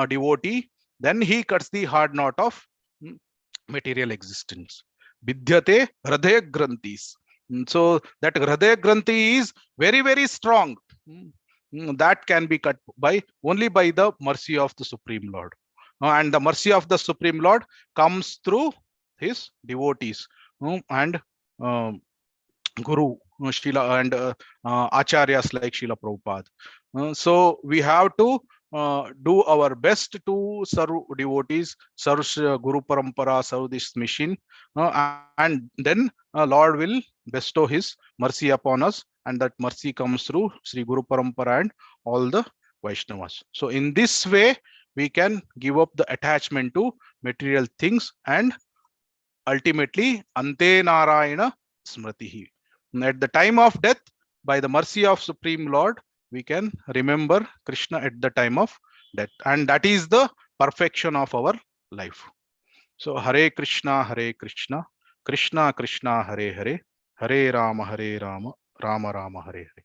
devotee, then he cuts the hard knot of material existence. Vidhyate hridaya granthis. So that hridaya granthi is very, very strong. That can be cut by only by the mercy of the Supreme Lord. And the mercy of the Supreme Lord comes through his devotees. And Guru, Srila, and Acharyas like Srila Prabhupada. So we have to do our best to serve devotees, serve Guru Parampara, serve this mission, and then Lord will bestow His mercy upon us, and that mercy comes through Sri Guru Parampara and all the Vaishnavas. So in this way, we can give up the attachment to material things, and ultimately Ante Narayana Smritihi. At the time of death, by the mercy of Supreme Lord, we can remember Krishna at the time of death, and that is the perfection of our life. So Hare Krishna, Krishna Krishna, Hare Hare, Hare Rama, Rama Rama, Hare Hare.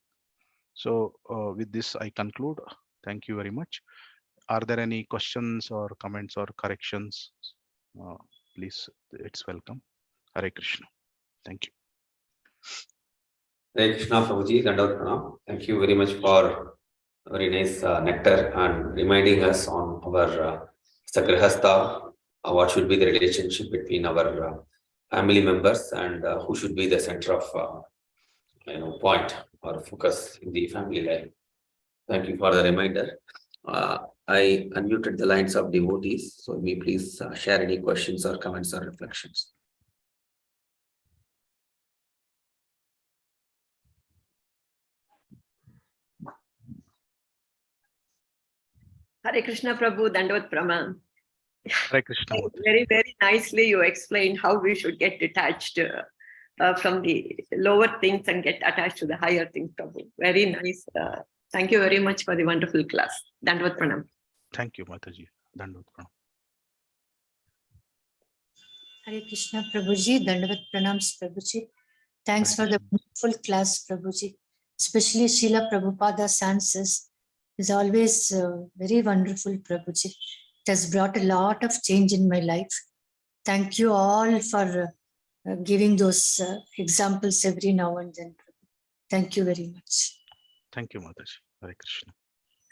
So with this I conclude. Thank you very much. Are there any questions or comments or corrections? Please, it's welcome. Hare Krishna. Thank you. Hare Krishna, Prabhuji, Dandavat Pranam. Thank you very much for very nice nectar and reminding us on our Sagrahastha, what should be the relationship between our family members and who should be the center of point or focus in the family life. Thank you for the reminder. I unmuted the lines of devotees, so may please share any questions or comments or reflections. Hare Krishna Prabhu, Dandavat Pranam. Hare Krishna. Very, very nicely you explained how we should get detached from the lower things and get attached to the higher things, Prabhu. Very nice. Thank you very much for the wonderful class. Dandavat Pranam. Thank you, Mataji. Dandavat Pranam. Hare Krishna Prabhuji, Dandavat Pranams Prabhuji. Thanks for the wonderful class, Prabhuji. Especially Srila Prabhupada's answers is always very wonderful, Prabhuji. It has brought a lot of change in my life. Thank you all for giving those examples every now and then. Thank you very much. Thank you, Mataji. Hare Krishna.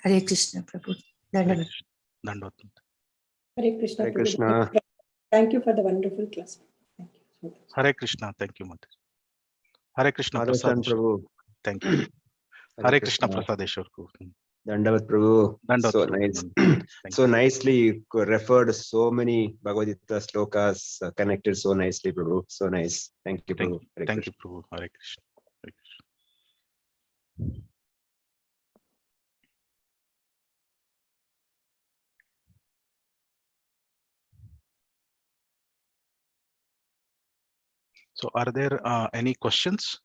Hare Krishna, Prabhu. Dandavat. Dandavat. Hare Krishna. Hare Krishna. Thank you for the wonderful class. Thank you. Hare Krishna. Thank you, Mataji. Hare Krishna Madhav Prasad. Prabhu. Thank you. Hare Krishna Prasadeshwar. Dandavat Prabhu. Dandavat So Prabhu. nice. Thank So you. nicely referred so many Bhagavad Gita slokas connected so nicely, Prabhu. So nice. Thank you, Prabhu. Hare Thank you, Krishna. Prabhu. Hare Krishna. Hare Krishna. So are there any questions?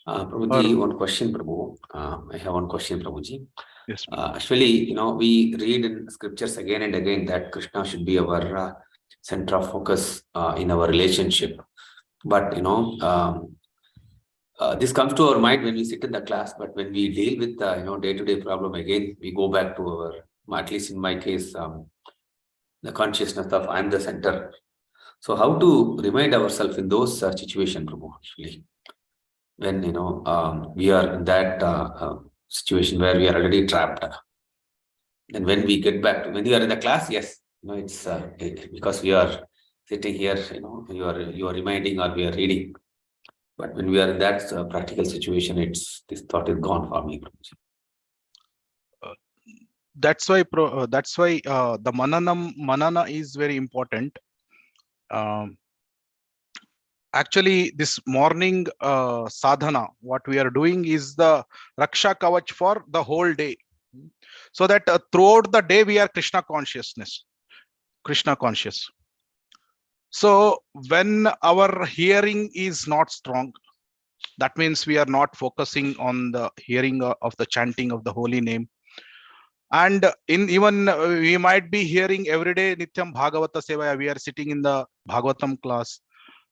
Prabhuji, one question, Prabhu. I have one question, Prabhuji. Yes. Actually, we read in scriptures again and again that Krishna should be our center of focus in our relationship. But, this comes to our mind when we sit in the class, but when we deal with, day-to-day problem again, we go back to our, at least in my case, the consciousness of I'm the center. So how to remind ourselves in those situations, Prabhu, actually? When we are in that situation where we are already trapped, and when we get back to when you are in the class, yes, it's because we are sitting here, you are reminding or we are reading, but when we are in that practical situation, this thought is gone for me. That's why the manana is very important. Actually, this morning sadhana, what we are doing is the Raksha Kavach for the whole day. So that throughout the day we are Krishna conscious. So when our hearing is not strong, that means we are not focusing on the hearing of the chanting of the holy name. And even we might be hearing every day Nityam Bhagavata Sevaya, we are sitting in the Bhagavatam class.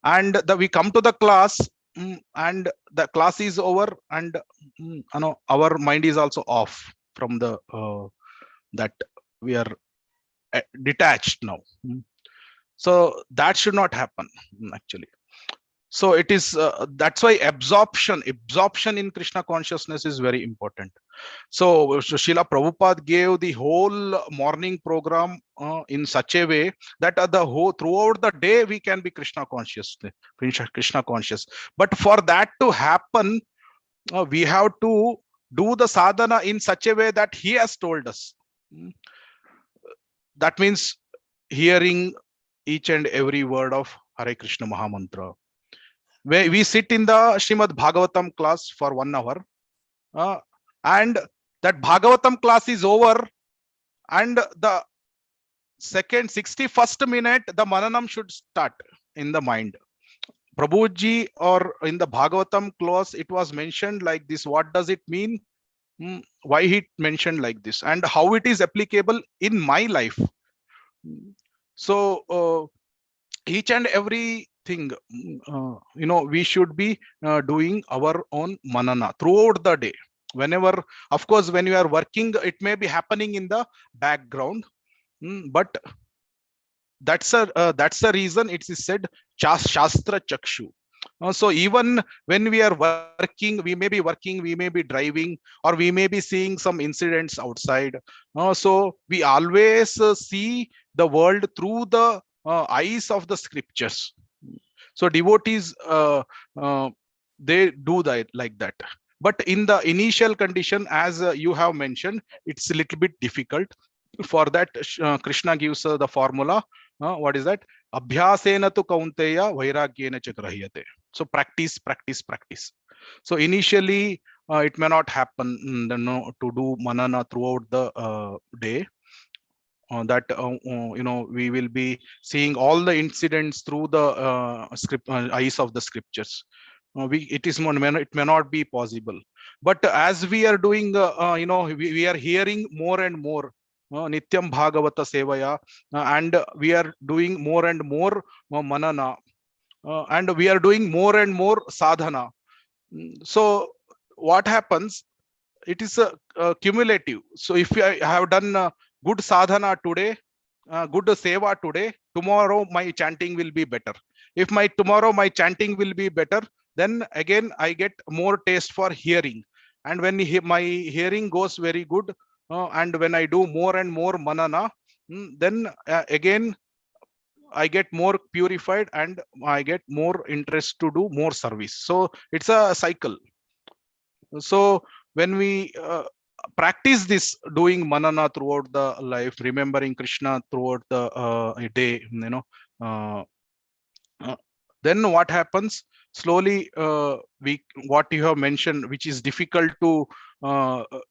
And we come to the class and the class is over, and our mind is also off from the that we are detached now. So that should not happen actually. So it is that's why absorption in Krishna consciousness is very important. So Srila Prabhupada gave the whole morning program in such a way that the whole throughout the day we can be Krishna conscious. But for that to happen, we have to do the sadhana in such a way that he has told us. That means hearing each and every word of Hare Krishna Mahamantra. We sit in the Srimad Bhagavatam class for 1 hour, and that Bhagavatam class is over, and the second 61st minute the Mananam should start in the mind. Prabhuji, or in the Bhagavatam clause, it was mentioned like this. What does it mean? Why he mentioned like this, and how it is applicable in my life. So each and every thing, we should be doing our own manana throughout the day. Whenever, of course, when you are working, it may be happening in the background, but that's a reason it is said Shastra Chakshu. So even when we are working, we may be driving, or we may be seeing some incidents outside. So we always see the world through the eyes of the scriptures. So devotees, they do that like that. But in the initial condition, as you have mentioned, it's a little bit difficult. For that, Krishna gives the formula. What is that? Abhyasena tu kaunteya vairagyena cha grahyate. So practice. So initially, it may not happen to do manana throughout the day. That we will be seeing all the incidents through the eyes of the scriptures. It may not be possible, but as we are doing, we are hearing more and more Nityam Bhagavata Sevaya, and we are doing more and more manana, and we are doing more and more sadhana. So what happens? It is a cumulative. So if I have done good sadhana today, good seva today, tomorrow my chanting will be better. If tomorrow my chanting will be better, then again I get more taste for hearing. And when my hearing goes very good, and when I do more and more manana, then again I get more purified, and I get more interest to do more service. So it's a cycle. So when we practice this, doing manana throughout the life, remembering Krishna throughout the day, uh, then what happens? Slowly, what you have mentioned, which is difficult to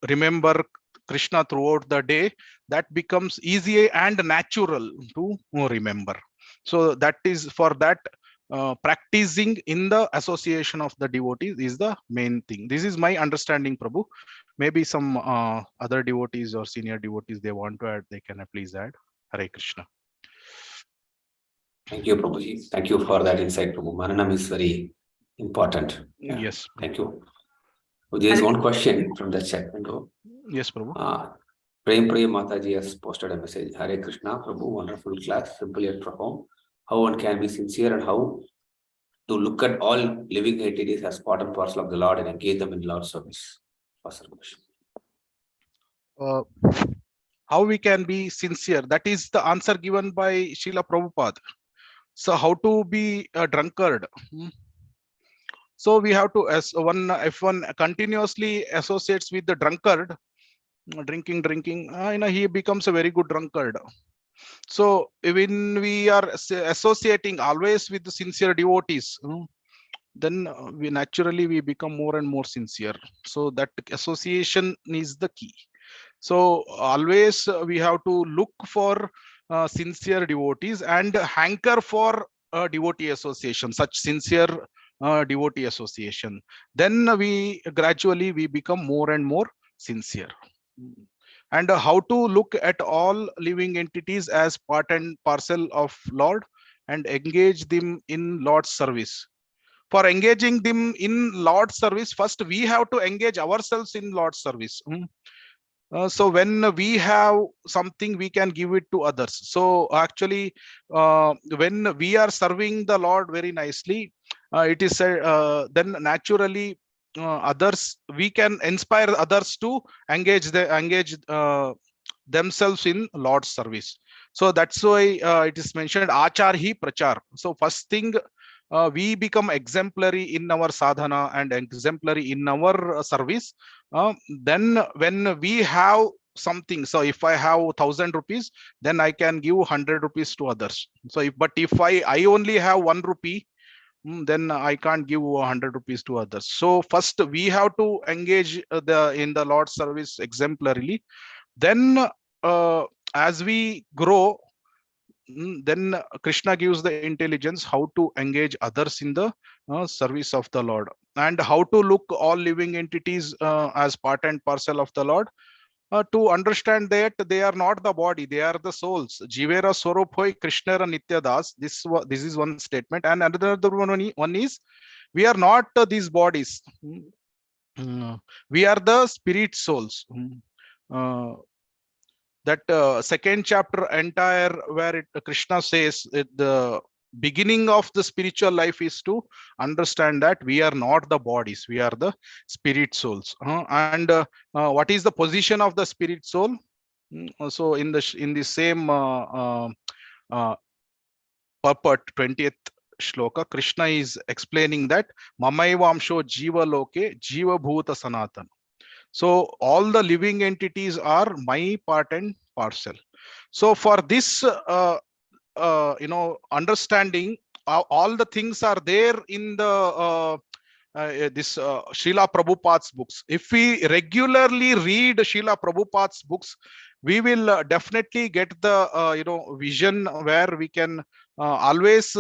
remember Krishna throughout the day, that becomes easy and natural to remember. So that is for that. Practicing in the association of the devotees is the main thing. This is my understanding, Prabhu. Maybe some other devotees or senior devotees, they want to add, they can please add. Hare Krishna. Thank you, Prabhuji. Thank you for that insight, Prabhu. Mananam is very important. Yeah. Yes. Thank you. There is one question from the chat window. Yes, Prabhu. Prem Mataji has posted a message. Hare Krishna, Prabhu, wonderful class, simple yet profound. How one can be sincere and how to look at all living entities as part and parcel of the Lord and engage them in Lord's service. First question. How we can be sincere? That is the answer given by Srila Prabhupada. So how to be a drunkard? So we have to, if one continuously associates with the drunkard, drinking, he becomes a very good drunkard. So when we are associating always with the sincere devotees, then we become more and more sincere. So that association is the key. So always we have to look for sincere devotees and hanker for devotee association, such sincere devotee association. Then we gradually become more and more sincere. And how to look at all living entities as part and parcel of Lord and engage them in Lord's service. For engaging them in Lord's service, first we have to engage ourselves in Lord's service. So when we have something, we can give it to others. So actually, when we are serving the Lord very nicely, it is said, then naturally others, we can inspire others to engage themselves in Lord's service. So that's why it is mentioned achar hi prachar. So first thing, we become exemplary in our sadhana and exemplary in our service. Then when we have something, so if I have 1,000 rupees, then I can give 100 rupees to others. So but if I only have 1 rupee, then I can't give 100 rupees to others. So first we have to engage in the Lord's service exemplarily. Then as we grow, then Krishna gives the intelligence how to engage others in the service of the Lord, and how to look all living entities as part and parcel of the Lord, to understand that they are not the body, they are the souls. Jivera Swarup hoy Krishnara Nitya Das. This is one statement, and another one is we are not these bodies. We are the spirit souls. That second chapter entire, where Krishna says the beginning of the spiritual life is to understand that we are not the bodies, we are the spirit souls. And what is the position of the spirit soul? So in the same uh, purport, 20th shloka, Krishna is explaining that Mamaivamsho Jiva Loke Jiva Bhuta Sanatan. So all the living entities are my part and parcel. So for this understanding, all the things are there in the this Srila Prabhupada's books. If we regularly read Srila Prabhupada's books, we will definitely get the vision where we can always,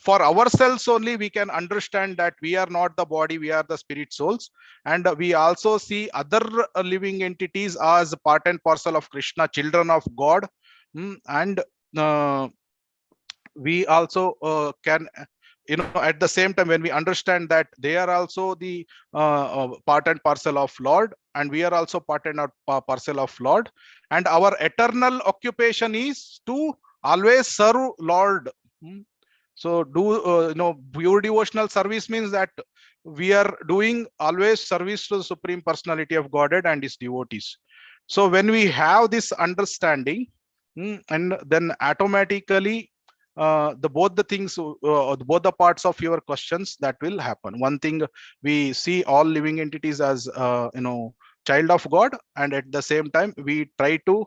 for ourselves only, we can understand that we are not the body, we are the spirit souls. And we also see other living entities as part and parcel of Krishna, children of God. And we also can, at the same time, when we understand that they are also the part and parcel of Lord, and we are also part and parcel of Lord, and our eternal occupation is to always serve Lord. So pure devotional service means that we are doing always service to the Supreme Personality of Godhead and his devotees. So when we have this understanding, and then automatically both the things, both the parts of your questions, that will happen. One thing, we see all living entities as child of God, and at the same time we try to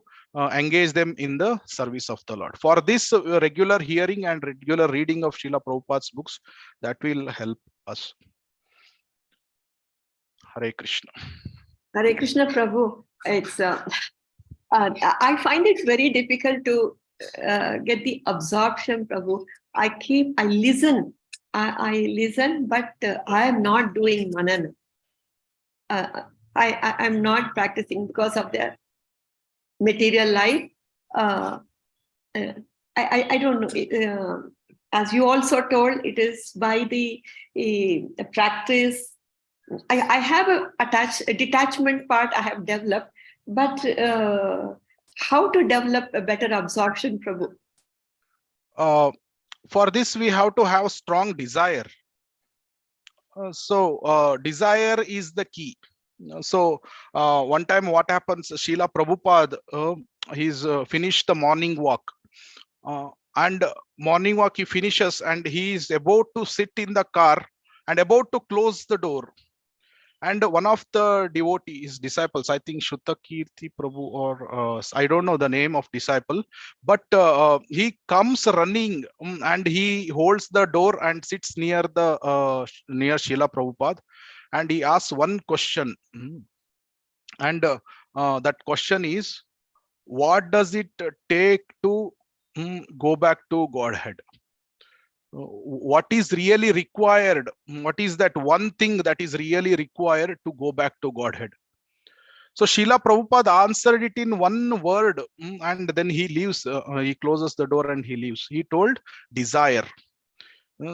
engage them in the service of the Lord. For this regular hearing and regular reading of Srila Prabhupada's books, that will help us. Hare Krishna. Hare Krishna, Prabhu. It's I find it very difficult to get the absorption, Prabhu. I listen, I listen, but I am not doing manana. I'm not practicing because of the material life. I don't know. As you also told, it is by the practice. I have a detachment part I have developed, but how to develop a better absorption, Prabhu? For this, we have to have strong desire. Desire is the key. So one time what happens, Srila Prabhupada, he's finished the morning walk, and morning walk he finishes, and he is about to sit in the car and about to close the door. And one of the devotees, disciples, I think Shrutakirti Prabhu, or I don't know the name of disciple, but he comes running, and he holds the door and sits near near Srila Prabhupada, and he asks one question. And that question is, what does it take to go back to Godhead? What is really required? What is that one thing that is really required to go back to Godhead? So Srila Prabhupada answered it in one word, and then he leaves. He closes the door and he leaves. He told, desire.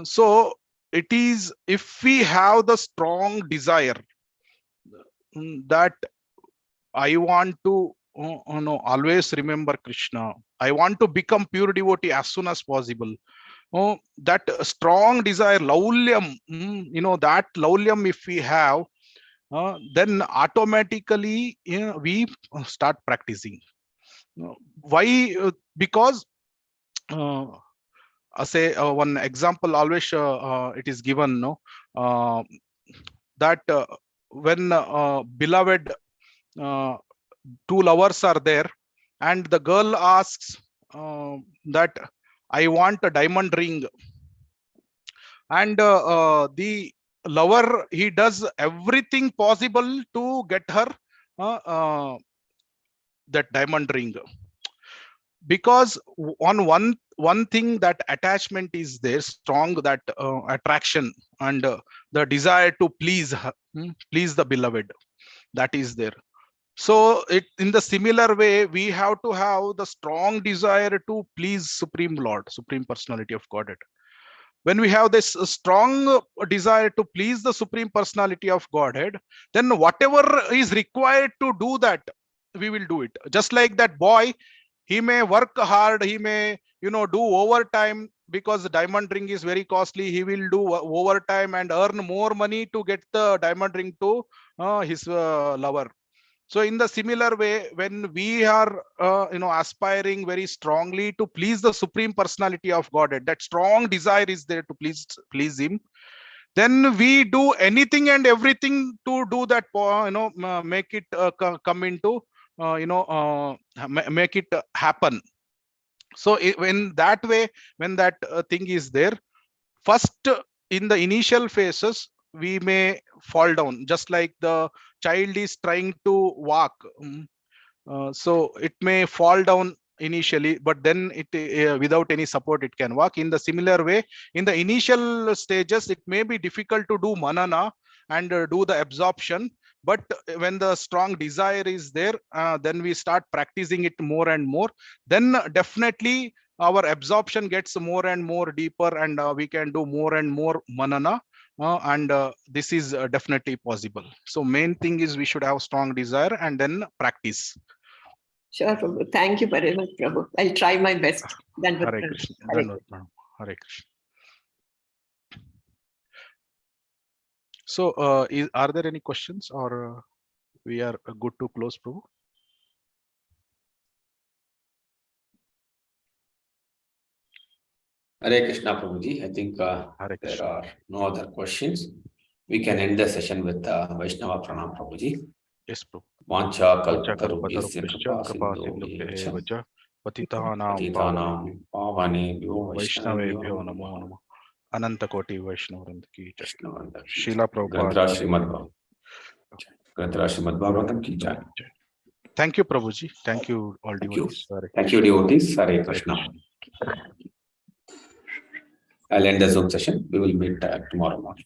So it is, if we have the strong desire, that I want to always remember Krishna. I want to become pure devotee as soon as possible. That strong desire, laulyam, that laulyam, if we have, then automatically we start practicing. Why? Because say one example always it is given, no, that when beloved two lovers are there, and the girl asks that I want a diamond ring, and the lover, he does everything possible to get her that diamond ring, because on one thing, that attachment is there strong, that attraction, and the desire to please her, please the beloved, that is there. So it, in the similar way, we have to have the strong desire to please Supreme Lord, Supreme Personality of Godhead. When we have this strong desire to please the Supreme Personality of Godhead, then whatever is required to do that, we will do it. Just like that boy, he may work hard, he may do overtime, because the diamond ring is very costly. He will do overtime and earn more money to get the diamond ring to his lover. So in the similar way, when we are aspiring very strongly to please the Supreme Personality of Godhead, that strong desire is there to please him, then we do anything and everything to do that, make it come into make it happen. So in that way, when that thing is there, first in the initial phases we may fall down, just like the child is trying to walk. So it may fall down initially, but then it without any support it can walk. In the similar way, in the initial stages it may be difficult to do manana and do the absorption, but when the strong desire is there, then we start practicing it more and more, then definitely our absorption gets more and more deeper, and we can do more and more manana, and this is definitely possible. So main thing is we should have strong desire and then practice. Sure, Prabhu. Thank you very much, Prabhu. I'll try my best. Hare Krishna. Hare Krishna. So are there any questions, or we are good to close, Prabhu? Hare Krishna, Prabhuji. I think there are no other questions. We can end the session with Vaishnava Pranam, Prabhuji. Yes, Prabhu. Vancha kalpatarubhyasya kripa sindhubhyeva patitanam pavanebhyo Vaishnavebhyo Vaishnavebhyo namo namo namo. Ananta Koti Vaishnavrind ki jai. Vaishnavanda ki Srila Prabhupada. Granthara Srimad Bhagavatam ki jai. Thank you, Prabhuji. Thank you, all devotees. Thank you, devotees. Hare Krishna. I'll end the Zoom session. We will meet tomorrow morning.